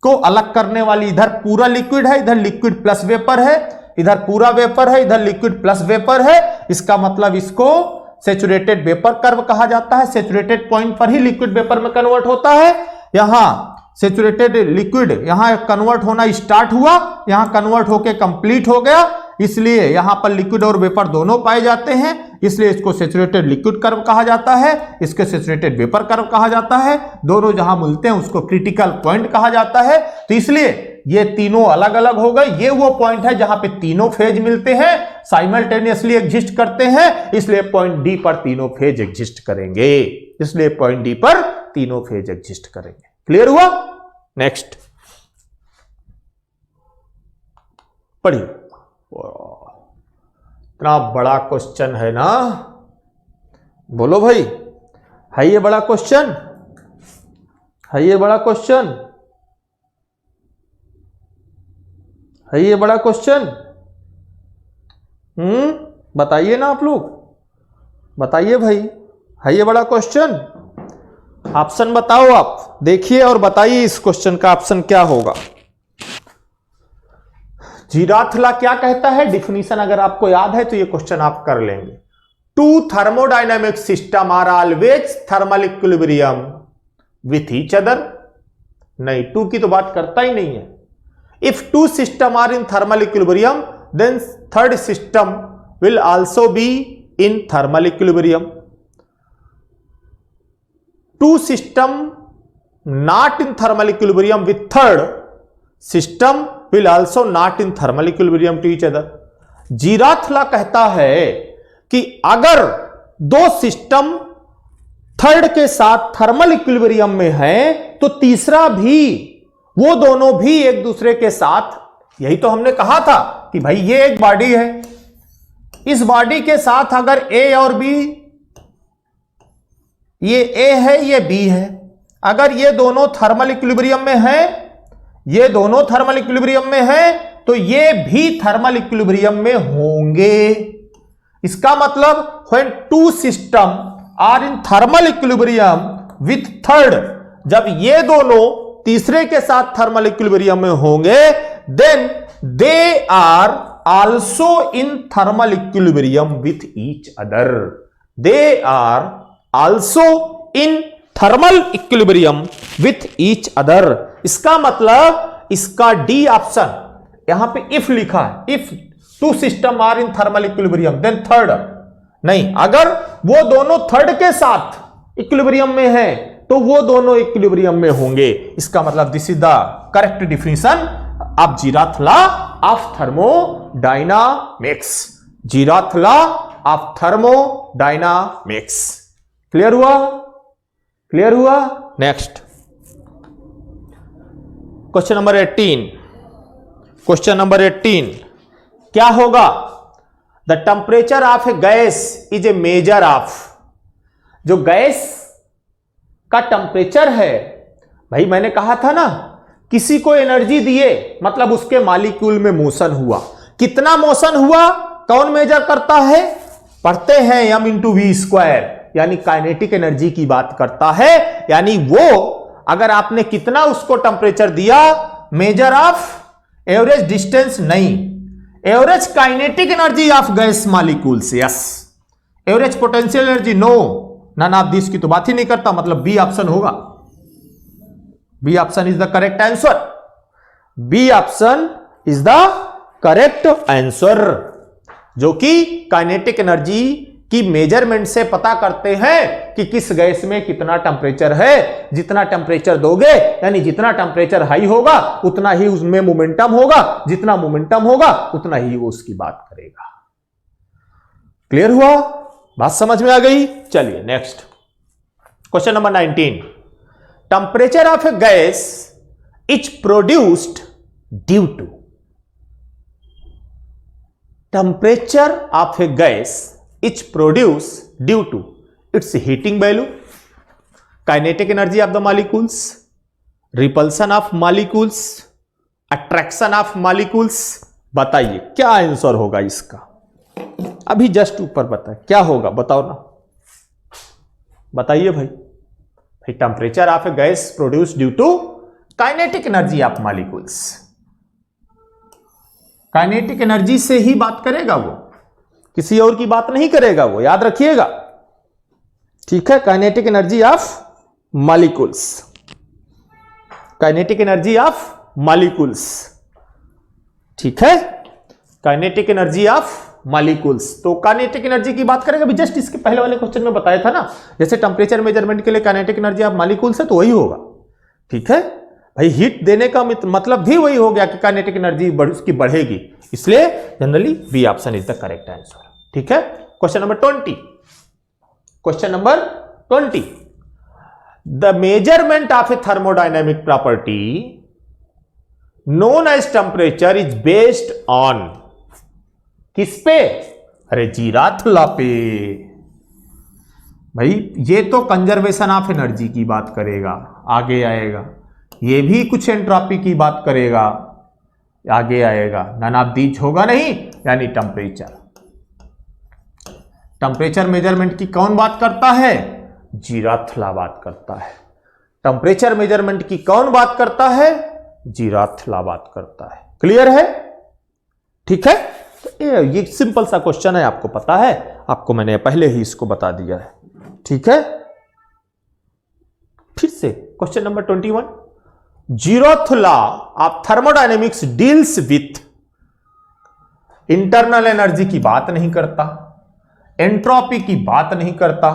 को अलग करने वाली, इधर पूरा लिक्विड है, इधर लिक्विड प्लस वेपर है, इधर पूरा वेपर है, इधर लिक्विड प्लस वेपर है। इसका मतलब इसको सेचुरेटेड वेपर कर्व कहा जाता है। सेचुरेटेड पॉइंट पर ही लिक्विड वेपर में कन्वर्ट होता है। यहां सेचुरेटेड लिक्विड यहां कन्वर्ट होना स्टार्ट हुआ, यहां कन्वर्ट होके कंप्लीट हो गया, इसलिए यहां पर लिक्विड और वेपर दोनों पाए जाते हैं, इसलिए इसको सेचुरेटेड लिक्विड कर्व कहा जाता है, इसके सेचुरेटेड वेपर कर्व कहा जाता है। दोनों जहां मिलते हैं उसको क्रिटिकल पॉइंट कहा जाता है। तो इसलिए ये तीनों अलग अलग हो गए। ये वो पॉइंट है जहां पे तीनों फेज मिलते हैं, साइमल्टेनियसली एग्जिस्ट करते हैं, इसलिए पॉइंट डी पर तीनों फेज एग्जिस्ट करेंगे। इसलिए पॉइंट डी पर तीनों फेज एग्जिस्ट करेंगे। क्लियर हुआ? नेक्स्ट पढ़िए। इतना बड़ा क्वेश्चन है ना, बोलो भाई, है ये बड़ा क्वेश्चन? है ये बड़ा क्वेश्चन? है ये बड़ा क्वेश्चन? बताइए ना आप लोग, बताइए भाई, है ये बड़ा क्वेश्चन? ऑप्शन बताओ, आप देखिए और बताइए इस क्वेश्चन का ऑप्शन क्या होगा। जीराथ लॉ क्या कहता है? डिफिनीशन अगर आपको याद है तो ये क्वेश्चन आप कर लेंगे। Two thermodynamic system are always thermal equilibrium with each other. नहीं, टू की तो बात करता ही नहीं है। If two system are in thermal equilibrium then third system will also be in thermal equilibrium. Two system not in thermal equilibrium with third system will also not in thermal equilibrium to each other। Zeroth law कहता है कि अगर दो system third के साथ thermal equilibrium में है तो तीसरा भी, वो दोनों भी एक दूसरे के साथ, यही तो हमने कहा था कि भाई ये एक बॉडी है, इस बॉडी के साथ अगर ए और बी, ये ए है ये बी है, अगर ये दोनों थर्मल इक्विलिब्रियम में है, ये दोनों थर्मल इक्विलिब्रियम में है, तो ये भी थर्मल इक्विलिब्रियम में होंगे। इसका मतलब when two system are in thermal equilibrium with third, जब ये दोनों तीसरे के साथ थर्मल इक्विलिब्रियम में होंगे, then they are also in thermal equilibrium with each other. They are also in thermal equilibrium with each other. इसका मतलब इसका डी ऑप्शन, यहां पे इफ लिखा है, if two system are in thermal equilibrium then third, नहीं, अगर वो दोनों थर्ड के साथ इक्विलिब्रियम में है तो वो दोनों इक्विलिब्रियम में होंगे। इसका मतलब this is the correct definition of zeroth law of thermodynamics. Zeroth law of thermodynamics. Clear हुआ? क्लियर हुआ? Next question number 18। Question number 18 क्या होगा? The temperature of a gas is a measure of. जो gas का temperature है, भाई मैंने कहा था ना, किसी को एनर्जी दिए मतलब उसके मॉलिक्यूल में मोशन हुआ। कितना मोशन हुआ कौन मेजर करता है? पढ़ते हैं m इंटू वी स्क्वायर, यानी काइनेटिक एनर्जी की बात करता है। यानी वो अगर आपने कितना उसको टेम्परेचर दिया, मेजर ऑफ एवरेज डिस्टेंस नहीं, average kinetic energy of gas molecules, yes. Average potential energy no, none of this की तो बात ही नहीं करता, मतलब बी ऑप्शन होगा। B option is the correct answer. B option is the correct answer. जो कि काइनेटिक एनर्जी की मेजरमेंट से पता करते हैं कि किस गैस में कितना टेम्परेचर है। जितना टेम्परेचर दोगे यानी जितना टेम्परेचर हाई होगा उतना ही उसमें मोमेंटम होगा, जितना मोमेंटम होगा उतना ही वो उसकी बात करेगा। क्लियर हुआ? बात समझ में आ गई? चलिए next question number 19। Temperature of a gas is produced due to. Temperature of a gas is produced due to its heating value, kinetic energy of the molecules, repulsion of molecules, attraction of molecules. बताइए क्या answer होगा इसका? अभी just ऊपर बताए क्या होगा, बताओ ना, बताइए भाई। भाई temperature of a gas produced due to kinetic energy of molecules. Kinetic energy से ही बात करेगा वो, किसी और की बात नहीं करेगा वो, याद रखिएगा। ठीक है, kinetic energy of molecules, kinetic energy of molecules. ठीक है, काइनेटिक एनर्जी ऑफ मॉलिक्यूल्स। तो काइनेटिक एनर्जी की बात करेगा, अभी जस्ट इसके पहले वाले क्वेश्चन में बताया था ना, जैसे टेम्परेचर मेजरमेंट के लिए काइनेटिक एनर्जी ऑफ मॉलिक्यूल्स है तो वही होगा। ठीक है भाई, हीट देने का मतलब भी वही हो गया कि काइनेटिक एनर्जी उसकी बढ़ेगी, इसलिए generally B option is the correct answer. ठीक है, question number 20। Question number 20, the measurement of a thermodynamic property known as temperature is based on. किस पे? अरे जीराथला पे। भाई ये तो कंजर्वेशन ऑफ एनर्जी की बात करेगा, आगे आएगा। ये भी कुछ एंट्रोपी की बात करेगा, आगे आएगा। नन ऑफ दीज होगा नहीं, यानी टेम्परेचर। टेम्परेचर मेजरमेंट की कौन बात करता है? जीराथला बात करता है। टेम्परेचर मेजरमेंट की कौन बात करता है? जीराथला बात करता है। क्लियर है? ठीक है, तो ये सिंपल सा क्वेश्चन है, आपको पता है, आपको मैंने पहले ही इसको बता दिया है। ठीक है, फिर से question number 21, zeroth law of thermodynamics deals with. Internal energy की बात नहीं करता, एंट्रोपी की बात नहीं करता,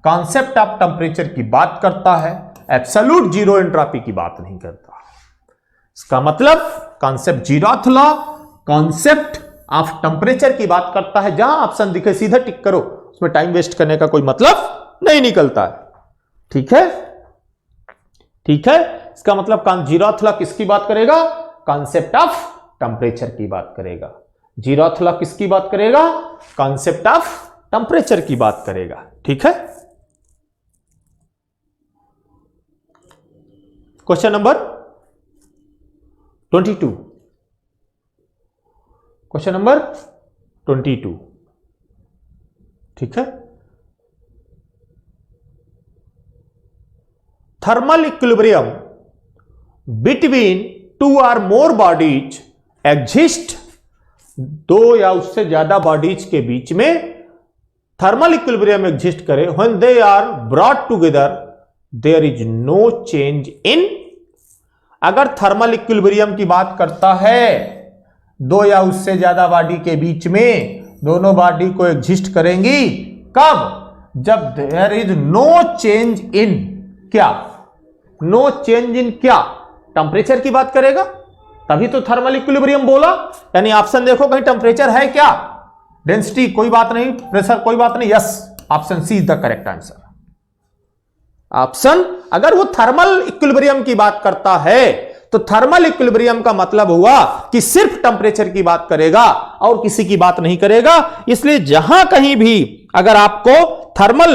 कॉन्सेप्ट ऑफ टेम्परेचर की बात करता है, एब्सोल्यूट जीरो एंट्रोपी की बात नहीं करता। इसका मतलब concept zeroth law, concept of temperature की बात करता है। जहां ऑप्शन दिखे सीधा टिक करो, उसमें टाइम वेस्ट करने का कोई मतलब नहीं निकलता है। ठीक है, ठीक है, इसका मतलब जीरोथ लॉ किसकी बात करेगा? कॉन्सेप्ट ऑफ टेम्परेचर की बात करेगा। जीरोथ लॉ किसकी बात करेगा? कॉन्सेप्ट ऑफ टेम्परेचर की बात करेगा। ठीक है, क्वेश्चन नंबर 22। Question number 22। ठीक है, thermal equilibrium between two or more bodies exist. दो या उससे ज्यादा बॉडीज के बीच में थर्मल इक्विलिब्रियम एग्जिस्ट करे when they are brought together there is no change in. अगर थर्मल इक्विलिब्रियम की बात करता है, दो या उससे ज्यादा बॉडी के बीच में दोनों बॉडी को एग्जिस्ट करेंगी, कब? जब there is no change in क्या? नो चेंज इन क्या? टेम्परेचर की बात करेगा, तभी तो थर्मल इक्विलिब्रियम बोला। यानी ऑप्शन देखो कहीं टेम्परेचर है क्या? डेंसिटी कोई बात नहीं, प्रेशर कोई बात नहीं। Yes, option C is the correct answer. Option, अगर वो थर्मल इक्विलिब्रियम की बात करता है तो थर्मल इक्विलिब्रियम का मतलब हुआ कि सिर्फ टेम्परेचर की बात करेगा और किसी की बात नहीं करेगा। इसलिए जहां कहीं भी अगर आपको थर्मल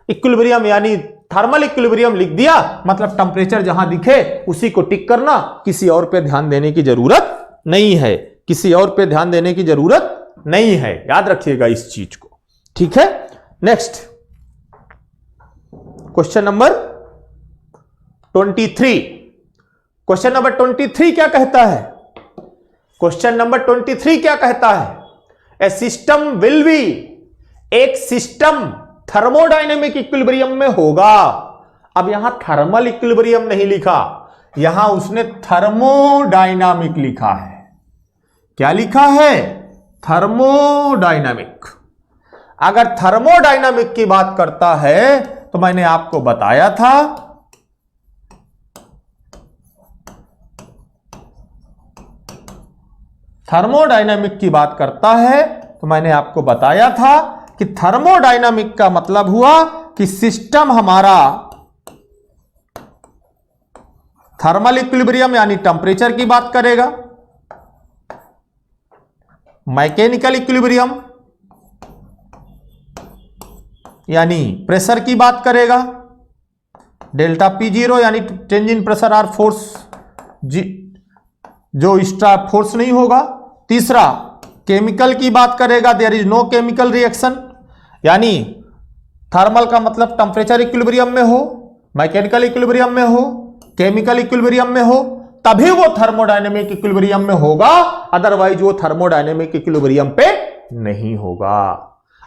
इक्विलिब्रियम यानी थर्मल इक्विलिब्रियम लिख दिया, मतलब टेम्परेचर जहां दिखे उसी को टिक करना, किसी और पे ध्यान देने की जरूरत नहीं है, किसी और पे ध्यान देने की जरूरत नहीं है। याद रखिएगा इस चीज को। ठीक है, next question number 23। Question number 23 क्या कहता है? क्वेश्चन नंबर 23 क्या कहता है? ए सिस्टम विल बी, एक सिस्टम थर्मोडायनेमिक इक्विलिब्रियम में होगा। अब यहां थर्मल इक्विलिब्रियम नहीं लिखा, यहां उसने थर्मोडायनामिक लिखा है। क्या लिखा है? थर्मोडायनामिक। अगर थर्मोडायनामिक की बात करता है तो मैंने आपको बताया था थर्मोडायनामिक की बात करता है तो मैंने आपको बताया था कि थर्मोडायनामिक का मतलब हुआ कि सिस्टम हमारा थर्मल इक्विलिब्रियम यानी टेम्परेचर की बात करेगा, मैकेनिकल इक्विलिब्रियम यानी प्रेशर की बात करेगा, डेल्टा P0 यानी चेंज इन प्रेशर और फोर्स जो एक्स्ट्रा फोर्स नहीं होगा। तीसरा केमिकल की बात करेगा, there is no chemical reaction, यानी थर्मल का मतलब टेम्परेचर इक्विलिब्रियम में हो, मैकेनिकल इक्विलिब्रियम में हो, केमिकल इक्विलिब्रियम में हो, तभी वो थर्मोडायनेमिक इक्विलिब्रियम में होगा, अदरवाइज वो थर्मोडायनेमिक इक्विलिब्रियम पे नहीं होगा।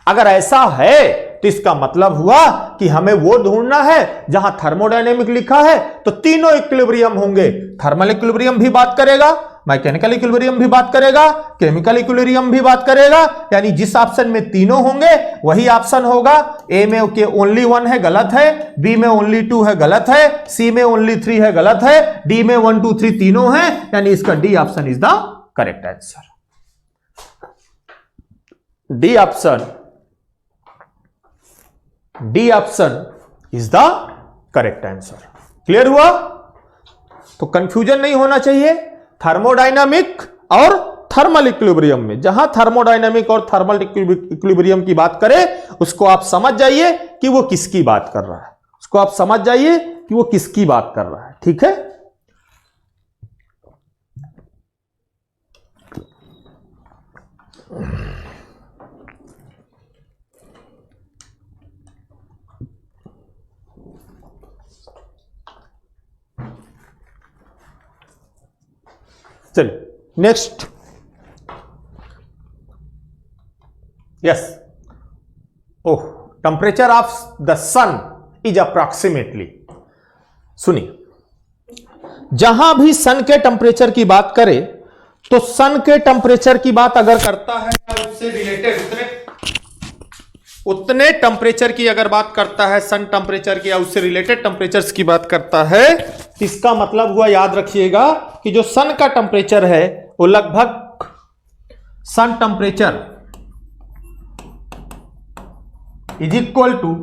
अगर ऐसा है तो इसका मतलब हुआ कि हमें वो ढूंढना है जहां थर्मोडायनेमिक लिखा है तो तीनों इक्विलिब्रियम होंगे, थर्मल इक्विलिब्रियम भी बात करेगा, मैकेनिकल इक्विलिब्रियम भी बात करेगा, केमिकल इक्विलिब्रियम भी बात करेगा, यानी जिस ऑप्शन में तीनों होंगे वही ऑप्शन होगा। ए में के ओनली 1 है, गलत है, बी में ओनली 2 है, गलत है, सी में ओनली 3 है, गलत है, डी में 1 2 3 तीनों है, यानी इसका D option is the correct answer. D option is the correct answer. Clear हुआ? तो कंफ्यूजन नहीं होना चाहिए थर्मोडायनामिक और थर्मल इक्विलिब्रियम में। जहां थर्मोडायनामिक और थर्मल इक्विलिब्रियम की बात करें उसको आप समझ जाइए कि वो किसकी बात कर रहा है, उसको आप समझ जाइए कि वो किसकी बात कर रहा है। ठीक है, चलिए next. Yes, oh, temperature of the sun is approximately. सुनिए, जहां भी सन के टेम्परेचर की बात करें तो सन के टेम्परेचर की बात अगर करता है उससे रिलेटेड उतने टेम्परेचर की अगर बात करता है, सन टेम्परेचर की या उससे रिलेटेड टेम्परेचर्स की बात करता है, इसका मतलब हुआ, याद रखिएगा कि जो सन का टेम्परेचर है वो लगभग sun temperature is equal to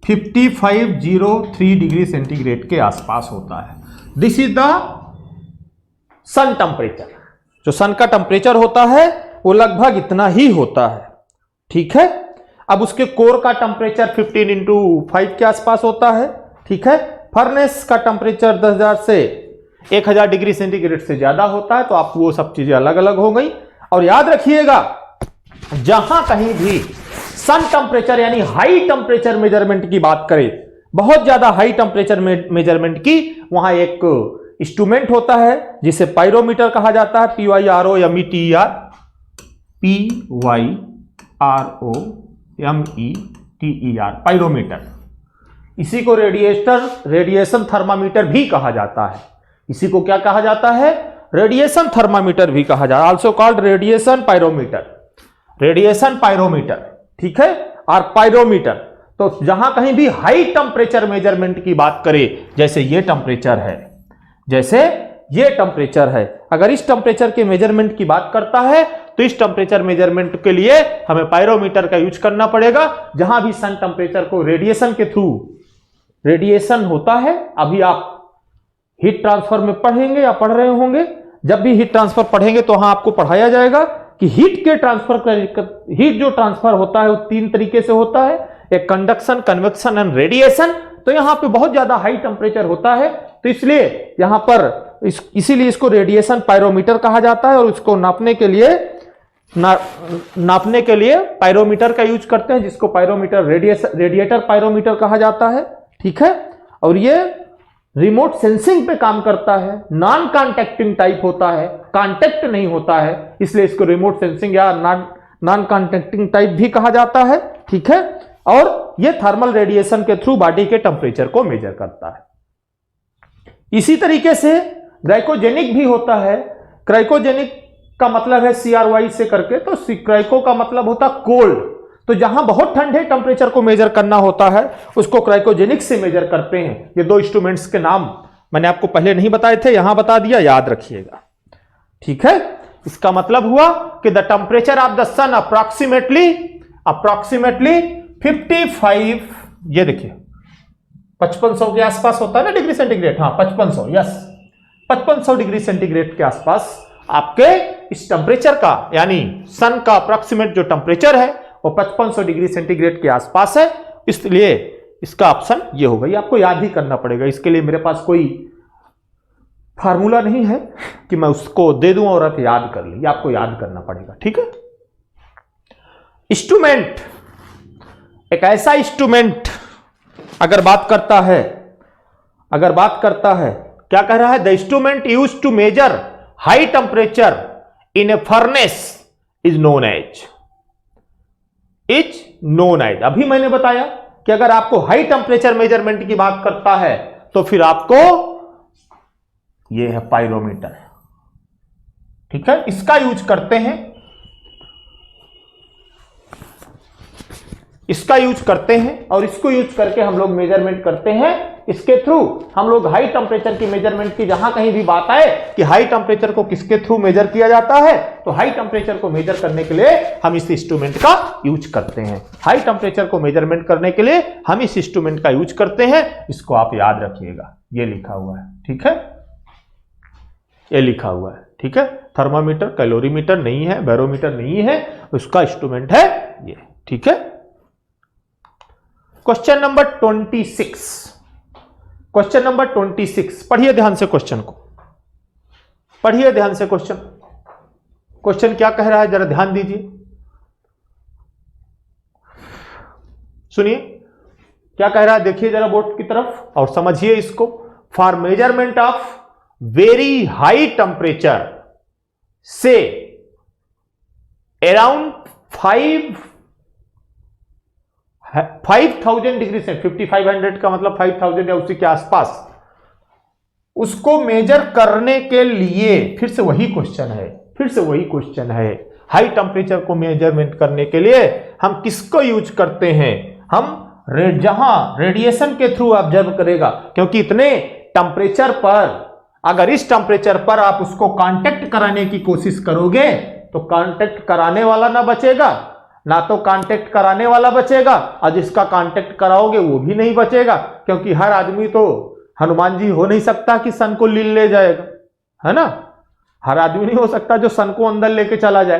5503 degree centigrade के आसपास होता है। This is the sun temperature. जो सन का टेम्परेचर होता है वो लगभग इतना ही होता है। ठीक है, अब उसके कोर का टेम्परेचर 15 इंटू 5 के आसपास होता है। ठीक है, फर्नेस का टेम्परेचर 10,000 से 1000 डिग्री सेंटीग्रेड से ज्यादा होता है, तो आप वो सब चीजें अलग अलग हो गई। और याद रखिएगा, जहां कहीं भी सन टेम्परेचर यानी हाई टेम्परेचर मेजरमेंट की बात करें, बहुत ज्यादा हाई टेम्परेचर मेजरमेंट की, वहां एक इंस्ट्रूमेंट होता है जिसे पायरोमीटर कहा जाता है, PYROMETER, PYROMETER, पायरोमीटर। इसी को रेडिएशन थर्मामीटर भी कहा जाता है। इसी को क्या कहा जाता है? रेडिएशन थर्मामीटर भी कहा जाता है, also called radiation pyrometer, radiation pyrometer. ठीक है, और पायरोमीटर। तो जहां कहीं भी हाई टेम्परेचर मेजरमेंट की बात करें, जैसे ये टेम्परेचर है, जैसे ये टेम्परेचर है, अगर इस टेम्परेचर के मेजरमेंट की बात करता है तो इस टेम्परेचर मेजरमेंट के लिए हमें पायरोमीटर का यूज करना पड़ेगा। जहां भी सन टेम्परेचर को रेडिएशन के थ्रू रेडिएशन होता है, अभी आप हीट ट्रांसफर में पढ़ेंगे या पढ़ रहे होंगे, जब भी हीट ट्रांसफर पढ़ेंगे तो वहां आपको पढ़ाया जाएगा कि हीट के हीट जो ट्रांसफर होता है वो 3 तरीके से होता है, एक कंडक्शन, कन्वेक्शन एंड रेडिएशन। तो यहां पे बहुत ज्यादा हाई टेम्परेचर होता है, तो इसलिए यहां पर इसीलिए इसको रेडिएशन पायरोमीटर कहा जाता है, और उसको नापने के लिए पायरोमीटर का यूज करते हैं, जिसको पायरोमीटर रेडिएटर पायरोमीटर कहा जाता है। ठीक है, और ये रिमोट सेंसिंग पे काम करता है, नॉन कॉन्टैक्टिंग टाइप होता है, कॉन्टैक्ट नहीं होता है, इसलिए इसको रिमोट सेंसिंग या नॉन कॉन्टैक्टिंग टाइप भी कहा जाता है। ठीक है, और ये थर्मल रेडिएशन के थ्रू बॉडी के टेम्परेचर को मेजर करता है। इसी तरीके से ग्लाइकोजेनिक भी होता है। ग्लाइकोजेनिक का मतलब है CRY से करके, तो क्राइको का मतलब होता कोल्ड। तो जहां बहुत ठंडे टेम्परेचर को मेजर करना होता है उसको क्राइकोजेनिक से मेजर करते हैं। ये दो इंस्ट्रूमेंट्स के नाम मैंने आपको पहले नहीं बताए थे, यहां बता दिया, याद रखिएगा। ठीक है, इसका मतलब हुआ कि the temperature of the sun approximately 55, ये देखिए 5500 के आसपास होता है ना डिग्री सेंटीग्रेड, हाँ 5500, यस 5500 डिग्री सेंटीग्रेड के आसपास आपके इस टेम्परेचर का, यानी सन का अप्रोक्सीमेट जो टेम्परेचर है वो 5500 डिग्री सेंटीग्रेड के आसपास है। इसलिए इसका ऑप्शन ये होगा। ये आपको याद ही करना पड़ेगा, इसके लिए मेरे पास कोई फार्मूला नहीं है कि मैं उसको दे दूं और आप याद कर ली, आपको याद करना पड़ेगा। ठीक है, इंस्ट्रूमेंट, एक ऐसा इंस्ट्रूमेंट अगर बात करता है क्या कह रहा है, the instrument used to measure high temperature in a furnace is known as. अभी मैंने बताया कि अगर आपको हाई टेम्परेचर मेजरमेंट की बात करता है तो फिर आपको यह है पाइरोमीटर। ठीक है, इसका यूज करते हैं, और इसको यूज करके हम लोग मेजरमेंट करते हैं। इसके थ्रू हम लोग हाई टेम्परेचर की मेजरमेंट की, जहां कहीं भी बात आए कि हाई टेम्परेचर को किसके थ्रू मेजर किया जाता है, तो हाई टेम्परेचर को मेजर करने के लिए हम इस इंस्ट्रूमेंट का यूज करते हैं। हाई टेम्परेचर को मेजरमेंट करने के लिए हम इस इंस्ट्रूमेंट का यूज करते हैं। इसको आप याद रखिएगा, ये लिखा हुआ है। ठीक है, ये लिखा हुआ है। ठीक है, थर्मामीटर, कैलोरीमीटर नहीं है, बैरोमीटर नहीं है, उसका इंस्ट्रूमेंट है ये। ठीक है, क्वेश्चन नंबर 26 पढ़िए ध्यान से क्वेश्चन को, पढ़िए ध्यान से क्वेश्चन क्या कह रहा है, जरा ध्यान दीजिए, सुनिए क्या कह रहा है, देखिए जरा बोर्ड की तरफ और समझिए इसको। For measurement of very high temperature से अराउंड 5000 डिग्री से, 5500 का मतलब 5000 या उसी के आसपास, उसको मेजर करने के लिए फिर से वही क्वेश्चन है, हाई टेम्परेचर को मेजरमेंट करने के लिए हम किसको यूज करते हैं, हम जहां रेडिएशन के थ्रू ऑब्जर्व करेगा, क्योंकि इतने टेम्परेचर पर, अगर इस टेम्परेचर पर आप उसको कांटेक्ट कराने की कोशिश करोगे तो कांटेक्ट कराने वाला ना बचेगा, ना तो कांटेक्ट कराने वाला बचेगा, और जिसका कांटेक्ट कराओगे वो भी नहीं बचेगा, क्योंकि हर आदमी तो हनुमान जी हो नहीं सकता कि सन को ले जाएगा, है ना। हर आदमी नहीं हो सकता जो सन को अंदर लेके चला जाए,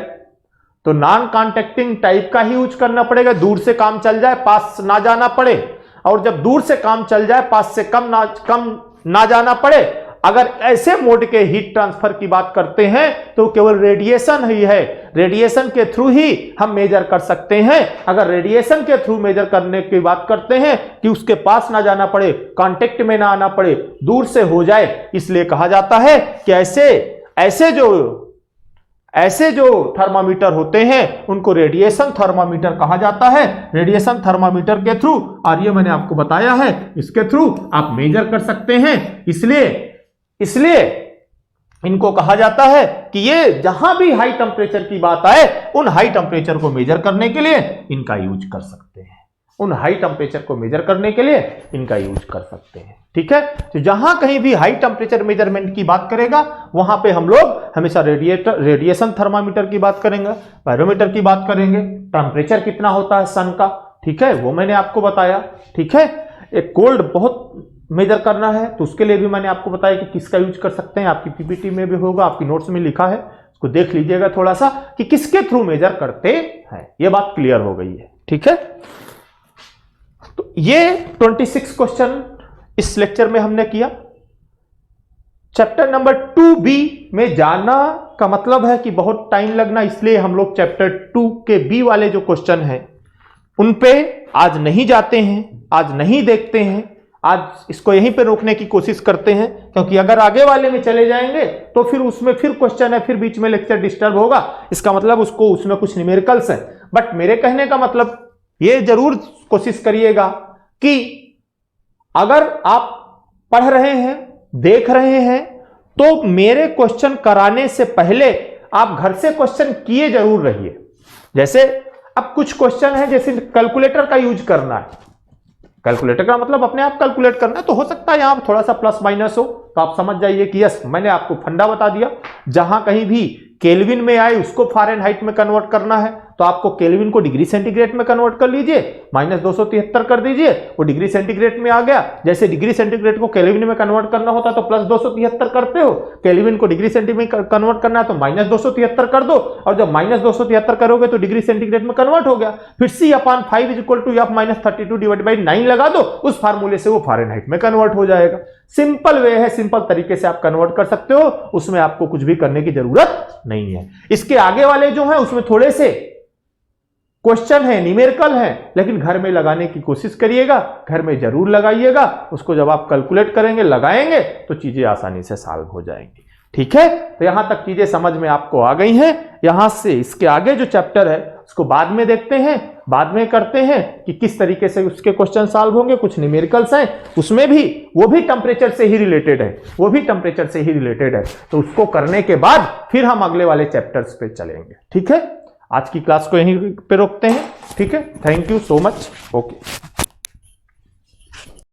तो नॉन कांटेक्टिंग टाइप का ही यूज करना पड़ेगा। दूर से काम चल जाए, पास ना जाना पड़े, और जब दूर से काम चल जाए पास से कम ना जाना पड़े। अगर ऐसे मोड के हीट ट्रांसफर की बात करते हैं तो केवल रेडिएशन ही है, रेडिएशन के थ्रू ही हम मेजर कर सकते हैं। अगर रेडिएशन के थ्रू मेजर करने की बात करते हैं कि उसके पास ना जाना पड़े, कांटेक्ट में ना आना पड़े, दूर से हो जाए, इसलिए कहा जाता है कि ऐसे जो थर्मामीटर होते हैं उनको रेडिएशन थर्मामीटर कहा जाता है। रेडिएशन थर्मामीटर के थ्रू, और ये मैंने आपको बताया है, इसके थ्रू आप मेजर कर सकते हैं। इसलिए इनको कहा जाता है कि ये जहां भी हाई टेम्परेचर की बात आए उन हाई टेम्परेचर को मेजर करने के लिए इनका यूज कर सकते हैं, ठीक है। तो जहां कहीं भी हाई टेम्परेचर मेजरमेंट की बात करेगा वहां पे हम लोग हमेशा रेडिएशन थर्मामीटर की बात करेंगे, बैरोमीटर की बात करेंगे, टेम्परेचर कितना होता है सन का, ठीक है, वो मैंने आपको बताया, ठीक है। एक कोल्ड बहुत मेजर करना है तो उसके लिए भी मैंने आपको बताया कि किसका यूज कर सकते हैं, आपकी पीपीटी में भी होगा, आपकी नोट्स में लिखा है, उसको देख लीजिएगा थोड़ा सा कि किसके थ्रू मेजर करते हैं। ये बात क्लियर हो गई है, ठीक है। तो ये 26 क्वेश्चन इस लेक्चर में हमने किया। चैप्टर नंबर 2B में जाना का मतलब है कि बहुत टाइम लगना, इसलिए हम लोग चैप्टर 2 के B वाले जो क्वेश्चन हैं उन पे आज नहीं जाते हैं, आज नहीं देखते हैं, आज इसको यहीं पे रोकने की कोशिश करते हैं, क्योंकि अगर आगे वाले में चले जाएंगे तो फिर उसमें फिर क्वेश्चन है, फिर बीच में लेक्चर डिस्टर्ब होगा, इसका मतलब उसमें कुछ न्यूमेरिकल्स है। बट मेरे कहने का मतलब ये जरूर कोशिश करिएगा कि अगर आप पढ़ रहे हैं, देख रहे हैं, तो मेरे क्वेश्चन कराने से पहले आप घर से क्वेश्चन किए जरूर रहिए। जैसे अब कुछ क्वेश्चन है, जैसे कैलकुलेटर का यूज करना है, कैलकुलेटर का मतलब अपने आप कैलकुलेट करना है, तो हो सकता है यहां थोड़ा सा प्लस माइनस हो, तो आप समझ जाइए कि यस, मैंने आपको फंडा बता दिया, जहां कहीं भी केल्विन में आए उसको फ़ारेनहाइट में कन्वर्ट करना है, तो आपको केल्विन को डिग्री सेंटीग्रेड में कन्वर्ट कर लीजिए, -273 कर दीजिए, वो डिग्री सेंटीग्रेड में आ गया। जैसे डिग्री सेंटीग्रेड को केल्विन में कन्वर्ट करना होता तो +273 करते हो, केल्विन को डिग्री सेंटीग्रेड में कन्वर्ट करना है तो -273 कर दो, और जब -273 करोगे तो डिग्री सेंटीग्रेड में कन्वर्ट हो गया। फिर C/5 = F-32/9 लगा दो, उस फार्मूले से वो फ़ारेनहाइट में कन्वर्ट हो जाएगा। सिंपल वे है, सिंपल तरीके से आप कन्वर्ट कर सकते हो, उसमें आपको कुछ भी करने की जरूरत नहीं है। इसके आगे वाले जो है उसमें थोड़े से क्वेश्चन है, न्यूमेरिकल है, लेकिन घर में लगाने की कोशिश करिएगा, घर में जरूर लगाइएगा। उसको जब आप कैलकुलेट करेंगे, लगाएंगे, तो चीजें आसानी से सॉल्व हो जाएंगी। ठीक है, तो यहां तक चीजें समझ में आपको आ गई हैं। यहां से इसके आगे जो चैप्टर है उसको बाद में देखते हैं, बाद में करते हैं कि किस तरीके से उसके क्वेश्चन सॉल्व होंगे। कुछ न्यूमेरिकल्स हैं, उसमें भी वो भी टेम्परेचर से ही रिलेटेड है, वो भी टेम्परेचर से ही रिलेटेड है, तो उसको करने के बाद फिर हम अगले वाले चैप्टर्स पे चलेंगे। ठीक है, आज की क्लास को यहीं पे रोकते हैं। ठीक है, thank you so much. Okay.